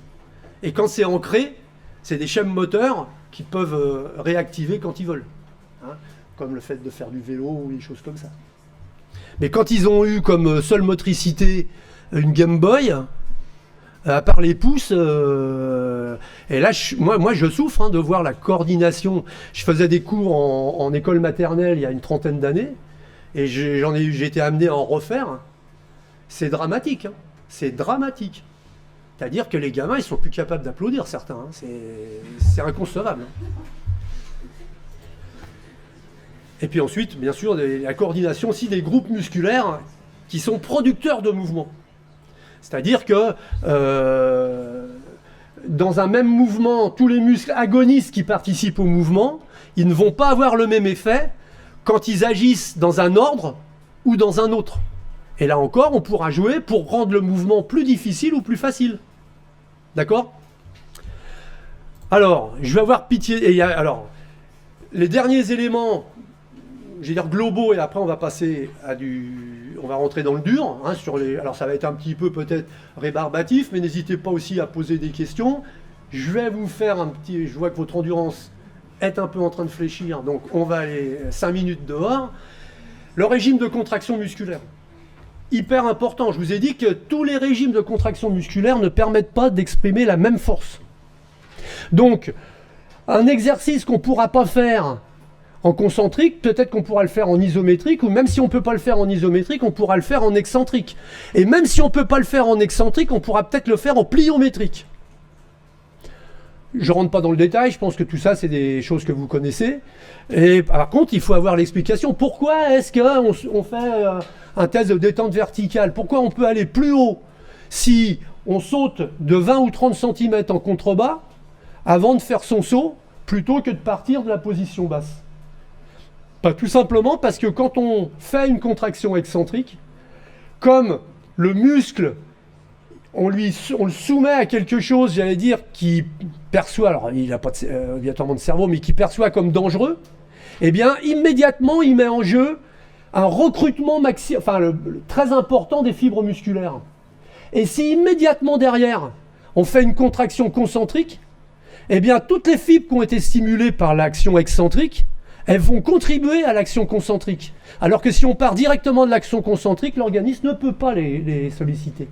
et quand c'est ancré, c'est des schèmes moteurs qui peuvent réactiver quand ils veulent. Hein, comme le fait de faire du vélo ou des choses comme ça. Mais quand ils ont eu comme seule motricité une Game Boy, à part les pouces, et là, moi je souffre de voir la coordination. Je faisais des cours en école maternelle il y a une trentaine d'années, et j'ai été amené à en refaire. C'est dramatique, hein. C'est dramatique. C'est-à-dire que les gamins, ils sont plus capables d'applaudir, certains. Hein. C'est inconcevable. Hein. Et puis ensuite, bien sûr, la coordination aussi des groupes musculaires qui sont producteurs de mouvements. C'est-à-dire que dans un même mouvement, tous les muscles agonistes qui participent au mouvement, ils ne vont pas avoir le même effet quand ils agissent dans un ordre ou dans un autre. Et là encore, on pourra jouer pour rendre le mouvement plus difficile ou plus facile. D'accord? Alors, je vais avoir pitié. Alors, les derniers éléments je vais dire globaux, et après on va passer à on va rentrer dans le dur, hein, alors ça va être un petit peu peut-être rébarbatif, mais n'hésitez pas aussi à poser des questions. Je vais vous faire je vois que votre endurance est un peu en train de fléchir, donc on va aller 5 minutes dehors. Le régime de contraction musculaire. Hyper important, je vous ai dit que tous les régimes de contraction musculaire ne permettent pas d'exprimer la même force. Donc, un exercice qu'on ne pourra pas faire en concentrique, peut-être qu'on pourra le faire en isométrique, ou même si on ne peut pas le faire en isométrique, on pourra le faire en excentrique. Et même si on ne peut pas le faire en excentrique, on pourra peut-être le faire en pliométrique. Je ne rentre pas dans le détail, je pense que tout ça, c'est des choses que vous connaissez. Et par contre, il faut avoir l'explication. Pourquoi est-ce qu'on fait un test de détente verticale? Pourquoi on peut aller plus haut si on saute de 20 ou 30 cm en contrebas avant de faire son saut, plutôt que de partir de la position basse? Pas tout simplement parce que quand on fait une contraction excentrique, comme le muscle, on le soumet à quelque chose, j'allais dire, qui perçoit, alors il n'a pas obligatoirement de cerveau, mais qui perçoit comme dangereux, eh bien immédiatement il met en jeu un recrutement très important des fibres musculaires. Et si immédiatement derrière on fait une contraction concentrique, eh bien toutes les fibres qui ont été stimulées par l'action excentrique, elles vont contribuer à l'action concentrique. Alors que si on part directement de l'action concentrique, l'organisme ne peut pas les solliciter.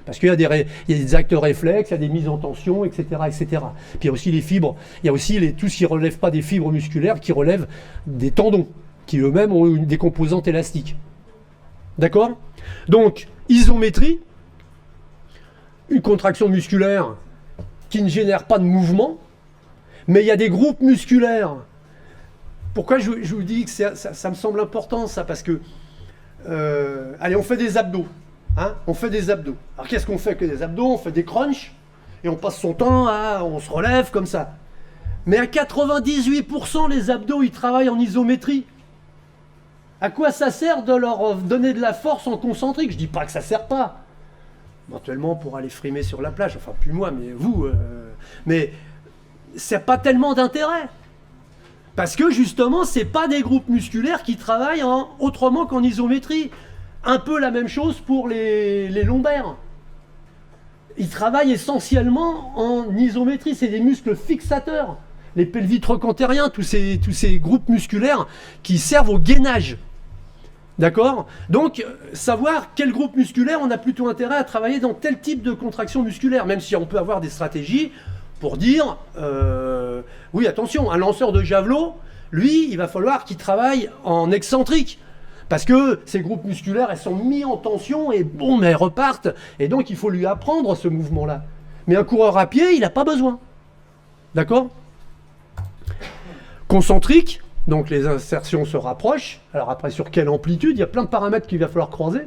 Parce qu'il y a des actes réflexes, il y a des mises en tension, etc., etc. Puis il y a aussi les fibres, il y a aussi tout ce qui ne relève pas des fibres musculaires, qui relève des tendons, qui eux-mêmes ont des composantes élastiques. D'accord? Donc, isométrie, une contraction musculaire qui ne génère pas de mouvement, mais il y a des groupes musculaires. Pourquoi je vous dis que ça me semble important, ça? Parce que, allez, on fait des abdos. Hein, on fait des abdos. Alors qu'est-ce qu'on fait que des abdos? On fait des crunchs et on passe son temps on se relève comme ça. Mais à 98%, les abdos, ils travaillent en isométrie. À quoi ça sert de leur donner de la force en concentrique? Je dis pas que ça sert pas. Éventuellement pour aller frimer sur la plage, enfin plus moi, mais vous. Mais c'est pas tellement d'intérêt. Parce que justement, c'est pas des groupes musculaires qui travaillent autrement qu'en isométrie. Un peu la même chose pour les lombaires. Ils travaillent essentiellement en isométrie, c'est des muscles fixateurs. Les pelvitrocantériens, tous ces groupes musculaires qui servent au gainage. D'accord? Donc, savoir quel groupe musculaire on a plutôt intérêt à travailler dans tel type de contraction musculaire, même si on peut avoir des stratégies pour dire, oui attention, un lanceur de javelot, lui, il va falloir qu'il travaille en excentrique. Parce que ces groupes musculaires, elles sont mis en tension et boum, elles repartent. Et donc, il faut lui apprendre ce mouvement-là. Mais un coureur à pied, il n'a pas besoin. D'accord? Concentrique, donc les insertions se rapprochent. Alors après, sur quelle amplitude? Il y a plein de paramètres qu'il va falloir croiser.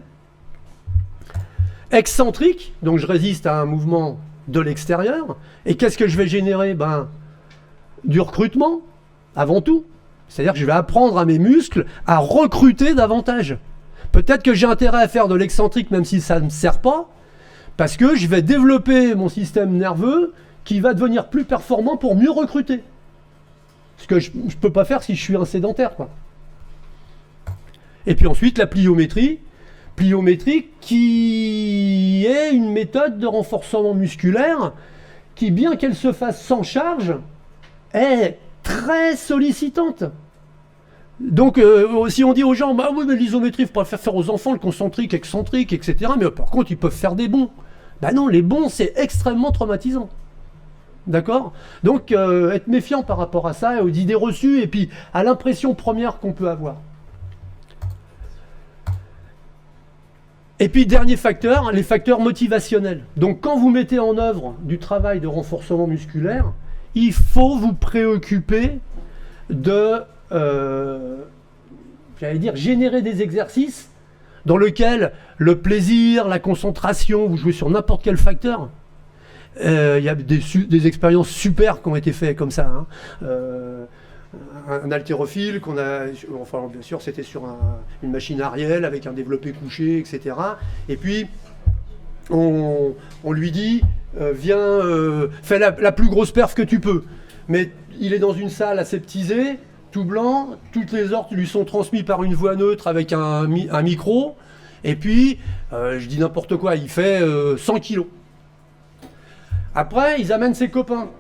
Excentrique, donc je résiste à un mouvement de l'extérieur. Et qu'est-ce que je vais générer? Du recrutement, avant tout. C'est-à-dire que je vais apprendre à mes muscles à recruter davantage. Peut-être que j'ai intérêt à faire de l'excentrique même si ça ne me sert pas, parce que je vais développer mon système nerveux qui va devenir plus performant pour mieux recruter. Ce que je ne peux pas faire si je suis un sédentaire, quoi. Et puis ensuite, la pliométrie. Pliométrie qui est une méthode de renforcement musculaire qui, bien qu'elle se fasse sans charge, est très sollicitante. Donc, si on dit aux gens, bah oui, mais l'isométrie, il faut pas faire aux enfants, le concentrique, excentrique, etc. Mais par contre, ils peuvent faire des bonds. Bah non, les bonds, c'est extrêmement traumatisant. D'accord? Donc, être méfiant par rapport à ça, aux idées reçues, et puis à l'impression première qu'on peut avoir. Et puis, dernier facteur, les facteurs motivationnels. Donc, quand vous mettez en œuvre du travail de renforcement musculaire, il faut vous préoccuper de, j'allais dire, générer des exercices dans lesquels le plaisir, la concentration, vous jouez sur n'importe quel facteur. Il y a des expériences super qui ont été faites comme ça. Hein. Un haltérophile qu'on a, enfin bien sûr c'était sur une machine Ariel avec un développé couché, etc. Et puis on lui dit viens, fais la plus grosse perf que tu peux. Mais il est dans une salle aseptisée, tout blanc, toutes les ordres lui sont transmis par une voix neutre avec un micro, et puis, je dis n'importe quoi, il fait 100 kilos. Après, ils amènent ses copains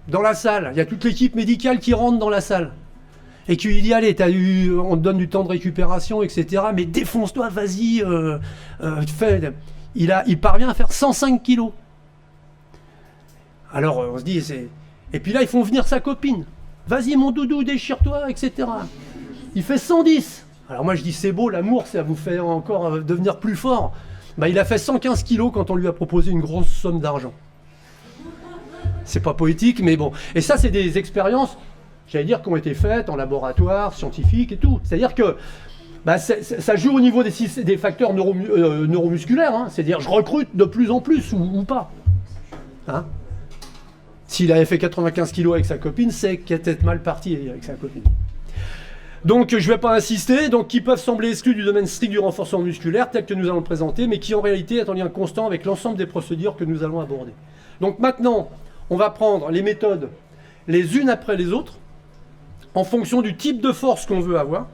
dans la salle. Il y a toute l'équipe médicale qui rentre dans la salle. Et qui lui dit, allez, on te donne du temps de récupération, etc. Mais défonce-toi, vas-y, fais. Il parvient à faire 105 kilos. Alors, on se dit, et puis là, ils font venir sa copine. Vas-y, mon doudou, déchire-toi, etc. Il fait 110. Alors moi, je dis, c'est beau, l'amour, ça vous fait encore devenir plus fort. Bah, il a fait 115 kilos quand on lui a proposé une grosse somme d'argent. C'est pas poétique, mais bon. Et ça, c'est des expériences, j'allais dire, qui ont été faites en laboratoire, scientifique et tout. C'est-à-dire que bah, ça joue au niveau des facteurs neuromusculaires. Hein. C'est-à-dire, je recrute de plus en plus ou pas. Hein. S'il avait fait 95 kilos avec sa copine, c'est qu'il est peut-être mal parti avec sa copine. Donc, je ne vais pas insister, donc qui peuvent sembler exclus du domaine strict du renforcement musculaire, tel que nous allons le présenter, mais qui en réalité est en lien constant avec l'ensemble des procédures que nous allons aborder. Donc maintenant, on va prendre les méthodes les unes après les autres, en fonction du type de force qu'on veut avoir.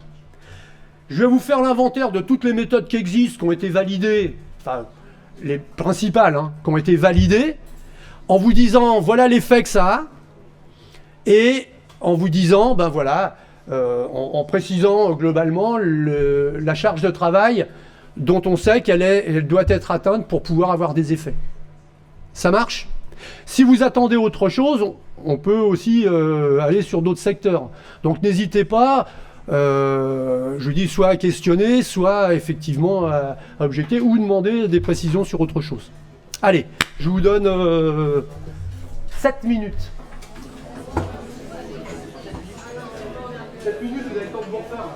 Je vais vous faire l'inventaire de toutes les méthodes qui existent, qui ont été validées, enfin, les principales, hein, qui ont été validées, en vous disant, voilà l'effet que ça a, et en vous disant, ben voilà, en précisant globalement la charge de travail dont on sait qu'elle doit être atteinte pour pouvoir avoir des effets. Ça marche ? Si vous attendez autre chose, on peut aussi aller sur d'autres secteurs. Donc n'hésitez pas, je dis, soit à questionner, soit effectivement à objecter ou demander des précisions sur autre chose. Allez, je vous donne 7 minutes. 7 minutes, vous avez le temps de vous refaire.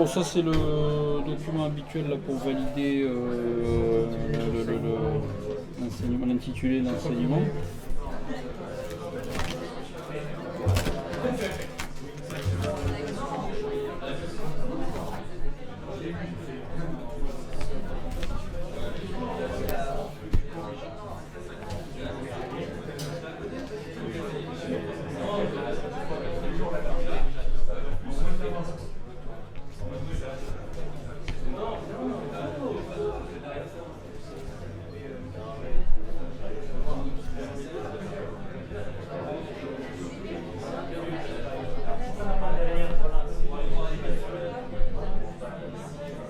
Bon, ça c'est le document habituel là, pour valider l'intitulé de l'enseignement.